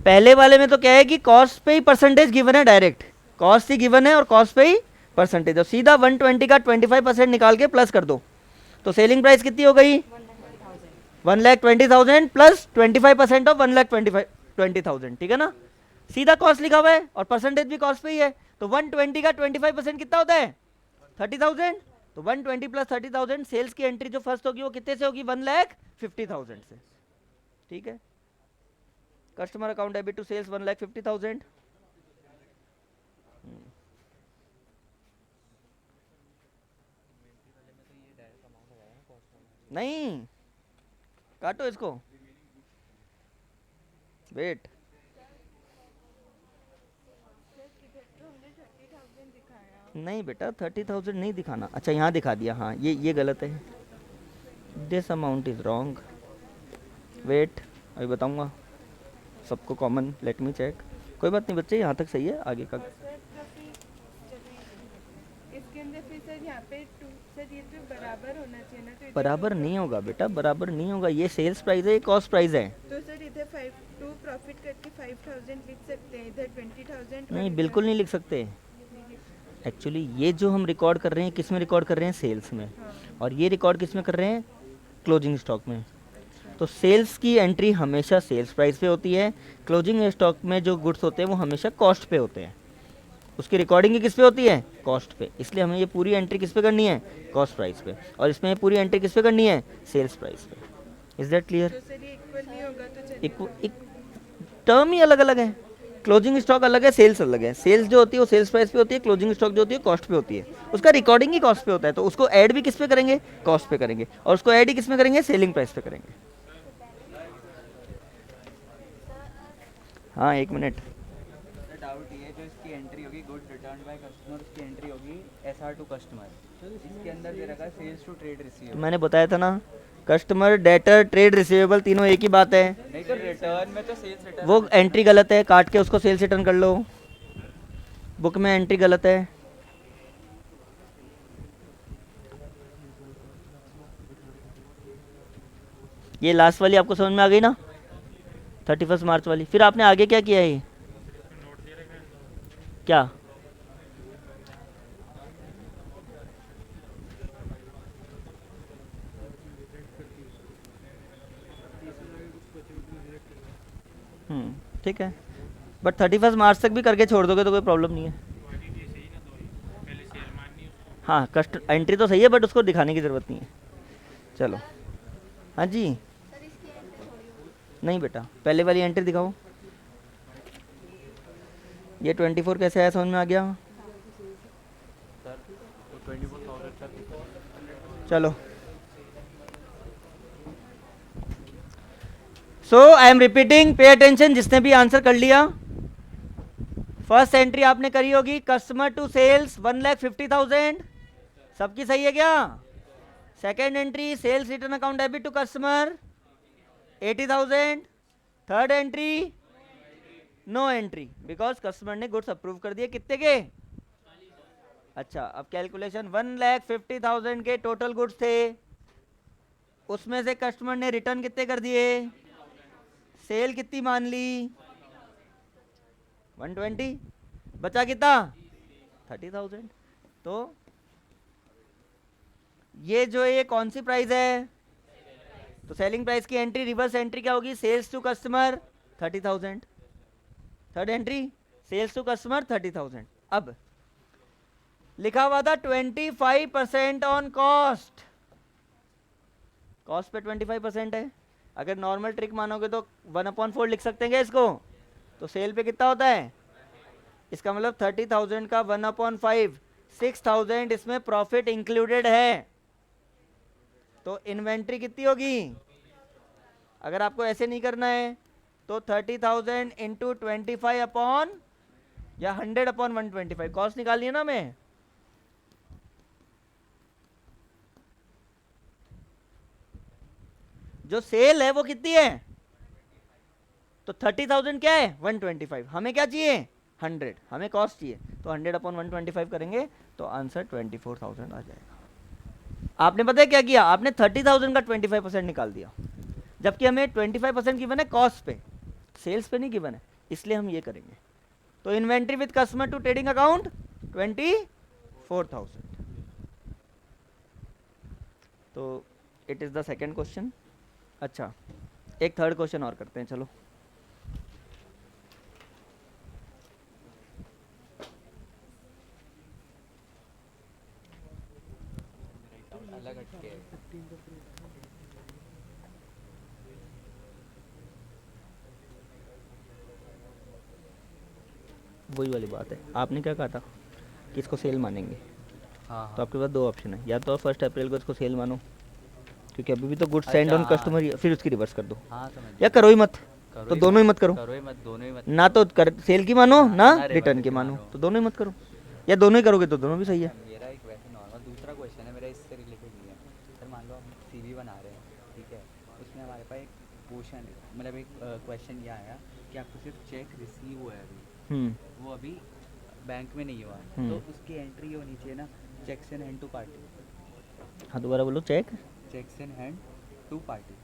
पहले वाले में तो क्या है कि कॉस्ट पे ही परसेंटेज गिवन है, डायरेक्ट कॉस्ट ही गिवन है और कॉस्ट पे ही परसेंटेज, और सीधा 120 का 25% निकाल के प्लस कर दो। तो सेलिंग प्राइस कितनी हो गई 1,20,000 प्लस 25% ऑफ 1,20,000, ठीक है ना। सीधा कॉस्ट लिखा हुआ है और परसेंटेज भी कॉस्ट पे ही है, तो 120 का 25% कितना होता है 30,000। तो 120 प्लस 30,000, सेल्स की एंट्री जो फर्स्ट होगी वो कितने से होगी 1,50,000 से, ठीक है। Customer account debit to sales 1,50,000। नहीं, काटो इसको, वेट, नहीं बेटा 30,000 नहीं दिखाना। अच्छा यहाँ दिखा दिया, हाँ ये गलत है, this amount is wrong. Wait, अभी बताऊंगा सबको कॉमन, लेट मी चेक। कोई बात नहीं बच्चे, यहाँ तक सही है, आगे का इसके अंदर फिर सर यहाँ पे सर ये तो बराबर होना चाहिए ना, तो इधर बराबर नहीं होगा बेटा, बराबर नहीं होगा। ये सेल्स प्राइस है, ये कॉस्ट प्राइस है। तो सर इधर 2 प्रॉफिट करके 5,000 लिख सकते हैं, इधर 20,000। नहीं बिल्कुल नहीं लिख सकते। एक्चुअली ये जो हम रिकॉर्ड कर रहे हैं किस में रिकॉर्ड कर रहे हैं, सेल्स में, और ये रिकॉर्ड किस में कर रहे हैं, क्लोजिंग स्टॉक में। तो सेल्स की एंट्री हमेशा सेल्स प्राइस पे होती है, क्लोजिंग स्टॉक में जो गुड्स होते हैं वो हमेशा कॉस्ट पे होते हैं। उसकी रिकॉर्डिंग किस पे होती है, कॉस्ट पे, इसलिए हमें ये पूरी एंट्री किस पे करनी है, कॉस्ट प्राइस पे, और इसमें ये पूरी एंट्री किस पे करनी है, सेल्स प्राइस पे। Is that clear. तो सर ये इक्वल नहीं होगा तो चलेगा। टर्म ही अलग अलग है, क्लोजिंग स्टॉक अलग है, सेल्स अलग है। सेल्स जो होती है वो सेल्स प्राइस पे होती है, क्लोजिंग स्टॉक जो होती है कॉस्ट पे होती है। उसका रिकॉर्डिंग ही कॉस्ट पे होता है, तो उसको ऐड भी किस पे करेंगे, कॉस्ट पे करेंगे, और उसको ऐड ही किस में करेंगे, सेलिंग प्राइस पे करेंगे। हाँ 1 मिनट, डाउट ये जो इसकी एंट्री होगी गुड रिटर्न बाय कस्टमर, उसकी एंट्री होगी एसआर टू कस्टमर, इसके अंदर दे रखा है सेल्स टू ट्रेड तो रिसीव। मैंने बताया था ना, कस्टमर, डेटर, ट्रेड रिसीवेबल तीनों एक ही बात है। नहीं तो रिटर्न में तो सेल्स रिटर्न, वो एंट्री गलत है, काट के उसको सेल्स रिटर्न कर लो, बुक में एंट्री गलत है। ये लास्ट वाली आपको समझ में आ गई ना, 31 मार्च वाली। फिर आपने आगे क्या किया है, क्या ठीक है, बट 31 मार्च तक भी करके छोड़ दोगे तो कोई प्रॉब्लम नहीं है। हाँ कस्ट एंट्री तो सही है, बट उसको दिखाने की ज़रूरत नहीं है। चलो हाँ जी, नहीं बेटा पहले वाली एंट्री दिखाओ। ये 24 कैसे आया, समझ में आ गया। चलो so I am repeating, pay attention, जिसने भी आंसर कर लिया। फर्स्ट एंट्री आपने करी होगी कस्टमर टू सेल्स 1,50,000, सबकी सही है क्या। Second entry sales return account debit to customer 80,000। Third entry no entry because customer ने गुड्स अप्रूव कर दिए, कितने के। अच्छा अब कैलकुलेशन, 1,50,000 के टोटल गुड्स थे, उसमें से कस्टमर ने रिटर्न कितने कर दिए, सेल कितनी मान ली 120, बचा कितना 30,000। तो ये जो ये कौन सी प्राइस है, तो सेलिंग प्राइस की एंट्री रिवर्स एंट्री क्या होगी, sales to customer 30,000। Third entry sales to customer 30,000। अब लिखा हुआ था 25% ऑन कॉस्ट, कॉस्ट पे 25% है। अगर नॉर्मल ट्रिक मानोगे तो 1/4 लिख सकते हैं क्या इसको, तो सेल पे कितना होता है, इसका मतलब 30,000 का 1/5 6,000 इसमें प्रॉफिट इंक्लूडेड है। तो इन्वेंट्री कितनी होगी, अगर आपको ऐसे नहीं करना है तो 30,000 इंटू 25 अपॉन या 100/125, कॉस्ट निकालनी है ना हमें। जो सेल है वो कितनी है, तो 30,000 क्या है 125, हमें क्या चाहिए 100, हमें कॉस्ट चाहिए, तो 100/125 करेंगे तो आंसर 24,000 आ जाएगा। आपने पता है क्या किया, आपने 30,000 का 25% निकाल दिया, जबकि हमें 25% गिवन है कॉस्ट पे, सेल्स पे नहीं गिवन है, इसलिए हम ये करेंगे। तो inventory with customer to trading account 24,000। तो it is the second question. अच्छा, एक थर्ड क्वेश्चन और करते हैं, चलो। अलग हटके है। वही वाली बात है, आपने क्या कहा था कि इसको सेल मानेंगे, हाँ तो आपके पास दो ऑप्शन है, या तो 1 अप्रैल को इसको सेल मानो, क्योंकि अभी भी तो गुड सेंड ऑन अच्छा, कस्टमर, फिर उसकी रिवर्स कर दो, हाँ समझ या करो ही मत, करो तो ही दोनों ही मत करो, करो ही मत, दोनों ही मत। ना तो कर सेल की मानो हाँ, ना ना रिटर्न reverse की की मानो, मानो। तो दोनों ही मत करो, या दोनों ही करोगे तो दोनों भी सही है। मेरा एक वैसे नॉर्मल दूसरा क्वेश्चन है मेरा, इससे रिलेटेड नहीं है। सर मान लो हम सीवी बना रहे हैं, ठीक है, उसमें हमारे पास एक पोर्शन, मतलब एक क्वेश्चन ये आया कि आपको सिर्फ चेक रिसीव हुआ है अभी, हम्म वो अभी बैंक में नहीं हुआ, हम्म। तो उसकी एंट्री होनी चाहिए ना, cheques in hand to party, हाँ, दोबारा बोलो। Cheque cheques in hand to party,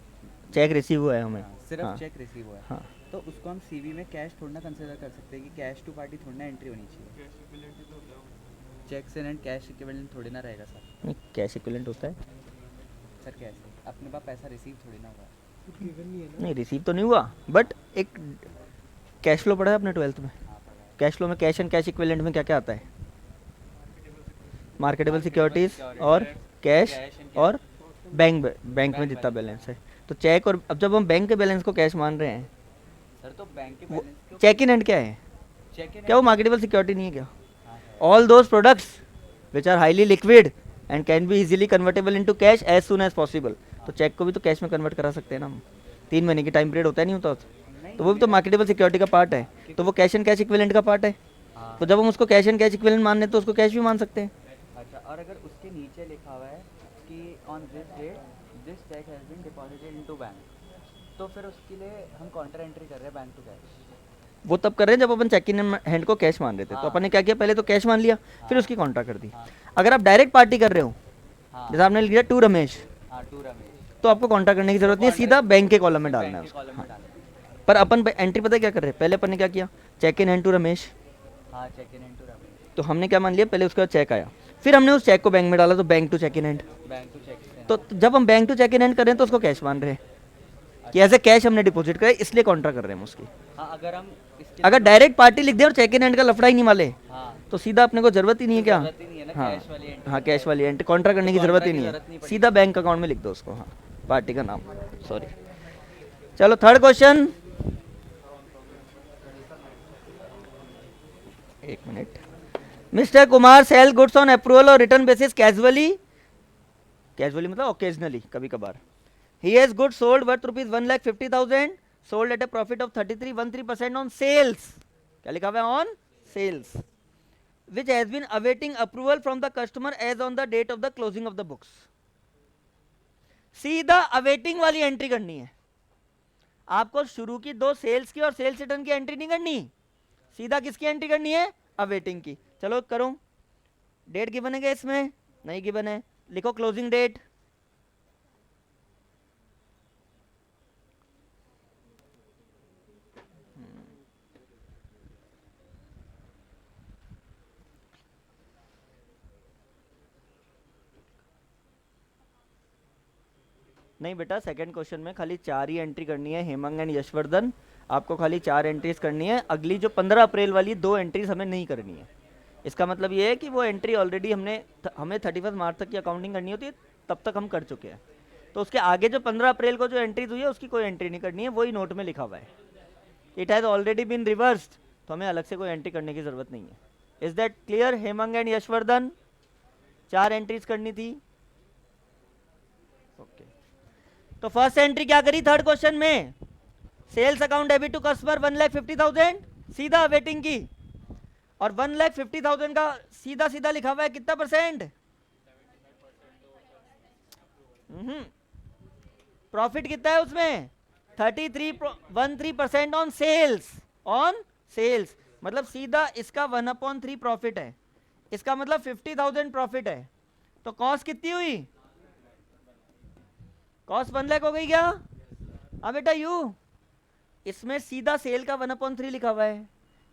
cheque receive हुआ है हमें, सिर्फ हाँ चेक रिसीव हुआ है, हाँ, तो उसको हम सीवी में कैश थोड़ा ना कंसिडर कर सकते हैं कि कैश टू पार्टी थोड़ा ना एंट्री होनी चाहिए, checks in hand cash equivalent थोड़ी ना रहेगा सर। नहीं कैश इक्विवेलेंट होता है, सर कैसे अपने पास पैसा रिसीव थोड़ी ना हुआ। नहीं रिसीव तो नहीं हुआ, बट एक कैश फ्लो पढ़ा है आपने 12th में, हाँ पड़ा है। कैश फ्लो में कैश एंड कैश इक्विवेलेंट में क्या क्या आता है, मार्केटेबल सिक्योरिटीज और कैश और बैंक में जितना बैलेंस है, तो चेक, और अब जब हम बैंक के बैलेंस को कैश मान रहे हैं, सर तो बैंक के बैलेंस को चेक इन हैंड क्या है, चेक इन क्या वो मार्केटेबल सिक्योरिटी नहीं है क्या? हाँ है। All those products which are highly liquid and can be easily convertible into cash as soon as possible, तो चेक को भी तो कैश में कन्वर्ट करा सकते हैं ना हम, 3 महीने की टाइम पीरियड होता है, नहीं होता नहीं, तो वो भी तो मार्केटेबल सिक्योरिटी का पार्ट है, तो वो कैश एंड कैश इक्विवेलेंट का पार्ट है, हाँ। तो जब हम उसको कैश एंड कैश इक्विवेलेंट मान रहे हैं तो उसको कैश भी मान सकते हैं। अच्छा, और अगर उसके नीचे लिखा हुआ है कि on this date this cheque has been deposited into bank, तो फिर उसके लिए हम काउंटर एंट्री कर रहे हैं बैंक टू कैश। वो तब कर रहे हैं जब अपन चेक इन हैंड को कैश मान रहे थे, तो हाँ। अपन ने क्या किया, पहले तो कैश मान लिया, फिर हाँ। उसकी कॉन्ट्रा कर दी। हाँ अगर आप डायरेक्ट पार्टी कर रहे हो, हाँ जैसे आपने लिया टू रमेश, हाँ, टू रमेश, तो आपको कॉन्ट्रा करने की जरूरत नहीं है, सीधा बैंक के कॉलम में डालना है बैंक के उसको। कॉलम हाँ। में डालना है। पर अपन एंट्री पता है क्या कर रहे हैं, पहले अपन ने क्या किया, cheque in hand to Ramesh, हाँ चेक इन इनटू रमेश, तो हमने क्या मान लिया, पहले उसका चेक आया, फिर हमने उस चेक को बैंक में डाला, तो bank to cheque in hand, bank to cheque in. तो जब हम bank to cheque in hand कर रहे हैं तो उसको कैश मान रहे हैं कि ऐसे कैश हमने डिपॉजिट करा, इसलिए कॉन्ट्रा कर रहे हैं हम उसकी। हाँ अगर हम इसके अगर डायरेक्ट पार्टी लिख दे और चेक इन हैंड का लफड़ा ही नहीं माले, हाँ तो सीधा अपने को जरूरत ही नहीं है क्या, जरूरत ही नहीं है ना हाँ कैश वाली एंट्री। हाँ कैश वाली एंट्री कॉन्ट्रा करने की कॉन्ट्रा जरूरत ही की नहीं जरूरत नहीं है, पड़ेगी। सीधा बैंक अकाउंट में लिख दो उसको, हाँ पार्टी का नाम, सॉरी। चलो थर्ड क्वेश्चन, एक minute. Mister Kumar sale goods on approval और रिटर्न बेसिस कैजुअली, कैजुअली मतलब ओकेजनली, कभी कभार। He has goods sold worth rupees 1,50,000, sold at a profit of 33.13% on sales, क्या लिखा हुआ है, on sales, which has been awaiting approval from the customer as on the date of the closing of the books। सीधा awaiting वाली entry करनी है आपको, शुरू की दो सेल्स की और सेल्स रिटर्न की एंट्री नहीं करनी, सीधा किसकी एंट्री करनी है, अवेटिंग की। चलो करो, डेट गिवन है क्या इसमें, नहीं गिवन है, लिखो क्लोजिंग डेट, नहीं बेटा सेकंड क्वेश्चन में खाली 4 ही एंट्री करनी है, हेमंग एंड यशवर्धन, आपको खाली 4 एंट्रीज करनी है, अगली जो 15 अप्रैल वाली 2 एंट्रीज हमें नहीं करनी है। इसका मतलब ये है कि वो एंट्री ऑलरेडी हमें 31 मार्च तक की अकाउंटिंग करनी होती है, तब तक हम कर चुके हैं, तो उसके आगे जो 15 अप्रैल को जो एंट्रीज हुई है उसकी कोई एंट्री नहीं करनी है, वही नोट में लिखा हुआ है, it has already been reversed, तो हमें अलग से कोई एंट्री करने की जरूरत नहीं है। Is that clear Hemang and Yashvardhan, 4 entries करनी थी, ओके। तो फर्स्ट एंट्री क्या करी थर्ड क्वेश्चन में, sales account debit to customer 1,50,000, सीधा वेटिंग की, और 1,50,000 का सीधा सीधा लिखा हुआ है कितना परसेंट, प्रॉफिट कितना है उसमें 33.13% ऑन सेल्स, ऑन सेल्स, मतलब सीधा इसका 1/3 प्रॉफिट है, इसका मतलब 50,000 प्रॉफिट है, तो कॉस्ट कितनी हुई कॉस्ट 1 लाख हो गई क्या? हाँ बेटा यू, इसमें सीधा सेल का 1/3 लिखा हुआ है,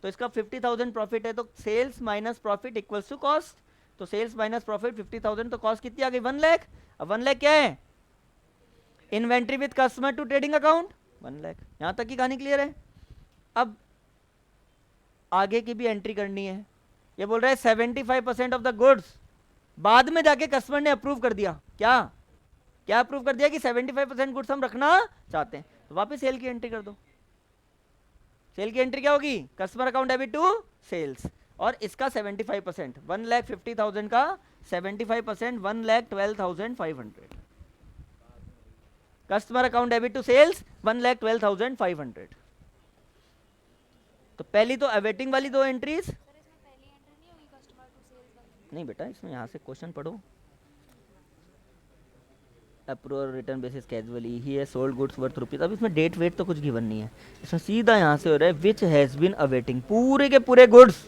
तो इसका 50,000 प्रॉफिट है, तो sales minus profit equals to cost. तो सेल्स माइनस प्रॉफिट 50,000, तो कॉस्ट कितनी आ गई? 1 लाख। अब 1 लाख क्या है? Inventory with customer to trading account 1 lakh. यहां तक की कहानी क्लियर है। अब आगे की भी एंट्री करनी है। ये बोल रहा है 75% ऑफ द गुड्स, बाद में जाके कस्टमर ने अप्रूव कर दिया। क्या क्या अप्रूव कर दिया? कि 75% गुड्स हम रखना चाहते हैं, तो वापस सेल की एंट्री कर दो। सेल की एंट्री क्या होगी? Customer account debit to sales, और इसका 75%, 1,50,000 का 75%, 1,12,500। Customer account debit to sales 1,12,500। तो पहली तो अवेटिंग वाली दो एंट्रीज नहीं बेटा, इसमें यहाँ से क्वेश्चन पढ़ो। Approval return basis casually he has sold goods worth rupees. अब इसमें डेट वेट तो कुछ गिवन नहीं है, इसमें सीधा यहाँ से हो रहा है विच हैज बीन अवेटिंग। पूरे के पूरे गुड्स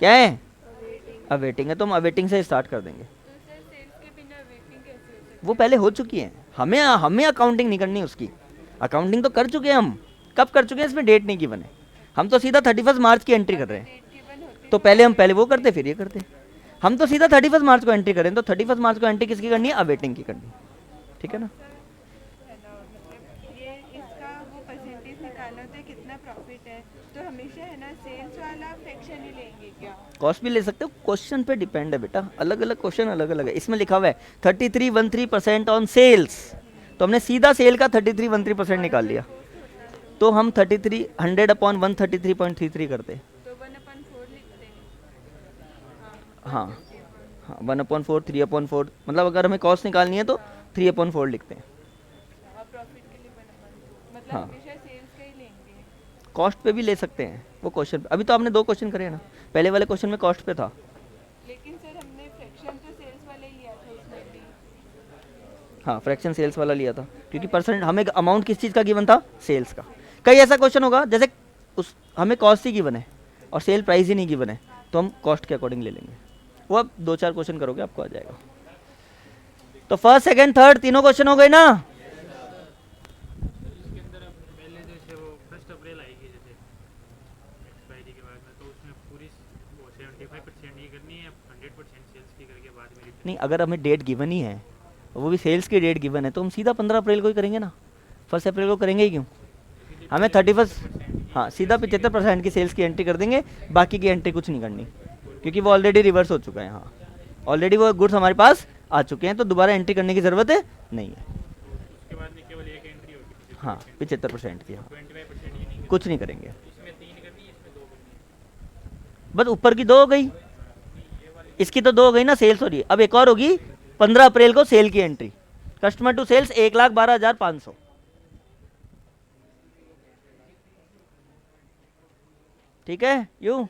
क्या है? अवेटिंग है, तो हम अवेटिंग से स्टार्ट कर देंगे। तो सर सेल्स के बिना वेटिंग कैसे हो सकती वो पहले हो चुकी है, हमें अकाउंटिंग नहीं करनी उसकी। अकाउंटिंग तो कर चुके हैं हम। कब कर चुके हैं? इसमें डेट नहीं गिवन है, हम तो सीधा 31 मार्च की एंट्री कर रहे हैं। डेट गिवन होती तो पहले हम पहले वो करते फिर ये करते। हम तो सीधा 31 मार्च को एंट्री करें, तो 31 मार्च को एंट्री किसकी करनी है? अवेटिंग की करनी है। ठीक है ना? है ना, मतलब ये इसका वो परसेंटेज निकालना होता है कितना प्रॉफिट है, तो हमेशा है ना सेल्स वाला फ्रैक्शन ही लेंगे क्या? कॉस्ट भी ले सकते हो, क्वेश्चन पे डिपेंड है बेटा, अलग अलग क्वेश्चन अलग अलग है। इसमें लिखा हुआ है 3313% ऑन सेल्स, तो हमने सीधा सेल का 3313% निकाल लिया, तो हम 33 100/133.33 करते। तो 1/4 लिखते हैं। हाँ हाँ 1/4 3/4, मतलब अगर हमें कॉस्ट निकालनी है तो 3/4 लिखते हैं। और प्रॉफिट के लिए 1/4, मतलब हाँ। हमेशा सेल्स का ही लेंगे। कॉस्ट पे भी ले सकते हैं वो क्वेश्चन। अभी तो आपने 2 क्वेश्चन करे ना, पहले वाले क्वेश्चन में कॉस्ट पे था। लेकिन सर हमने फ्रैक्शन तो सेल्स वाला ही लिया था उसमें भी। हाँ फ्रैक्शन सेल्स वाला लिया था, क्योंकि परसेंट हमें अमाउंट किस चीज़ का गिवन था? सेल्स का। कई ऐसा क्वेश्चन होगा जैसे उस हमें कॉस्ट ही गिवन है और सेल प्राइस ही नहीं गिवन है, तो हम कॉस्ट के अकॉर्डिंग ले लेंगे। वो अब 2-4 क्वेश्चन करोगे आपको आ जाएगा। तो फर्स्ट सेकंड थर्ड तीनों क्वेश्चन हो गए ना? इसके अंदर अब पहले जैसे वो 1 अप्रैल आएगी जैसे एक्सपायरी के बाद में, तो उसमें पूरी वो 75% ये करनी है, 100% सेल्स की करके बाद में रिटर्न। नहीं, अगर हमें डेट गिवन ही है, वो भी सेल्स की डेट गिवन है, तो हम सीधा 15 अप्रैल को ही करेंगे ना। 1 अप्रैल को करेंगे ही क्यों? हमें 31, हाँ सीधा 75% की सेल्स की एंट्री कर देंगे, बाकी की एंट्री कुछ नहीं करनी, क्योंकि वो ऑलरेडी रिवर्स हो चुका है। हाँ ऑलरेडी वो गुड्स हमारे पास आ चुके हैं, तो दोबारा एंट्री करने की ज़रूरत नहीं है। उसके बाद में केवल एक एंट्री होगी हाँ 75% की। हाँ 25% ये नहीं कुछ नहीं करेंगे, करनी। इसमें 3 करनी है, इसमें 2 करनी है। बस ऊपर की 2 हो गई, इसकी तो 2 हो गई ना, सेल्स हो रही है। अब एक और होगी 15 अप्रैल को सेल की एंट्री, कस्टमर टू सेल्स 1,12,500। ठीक है यू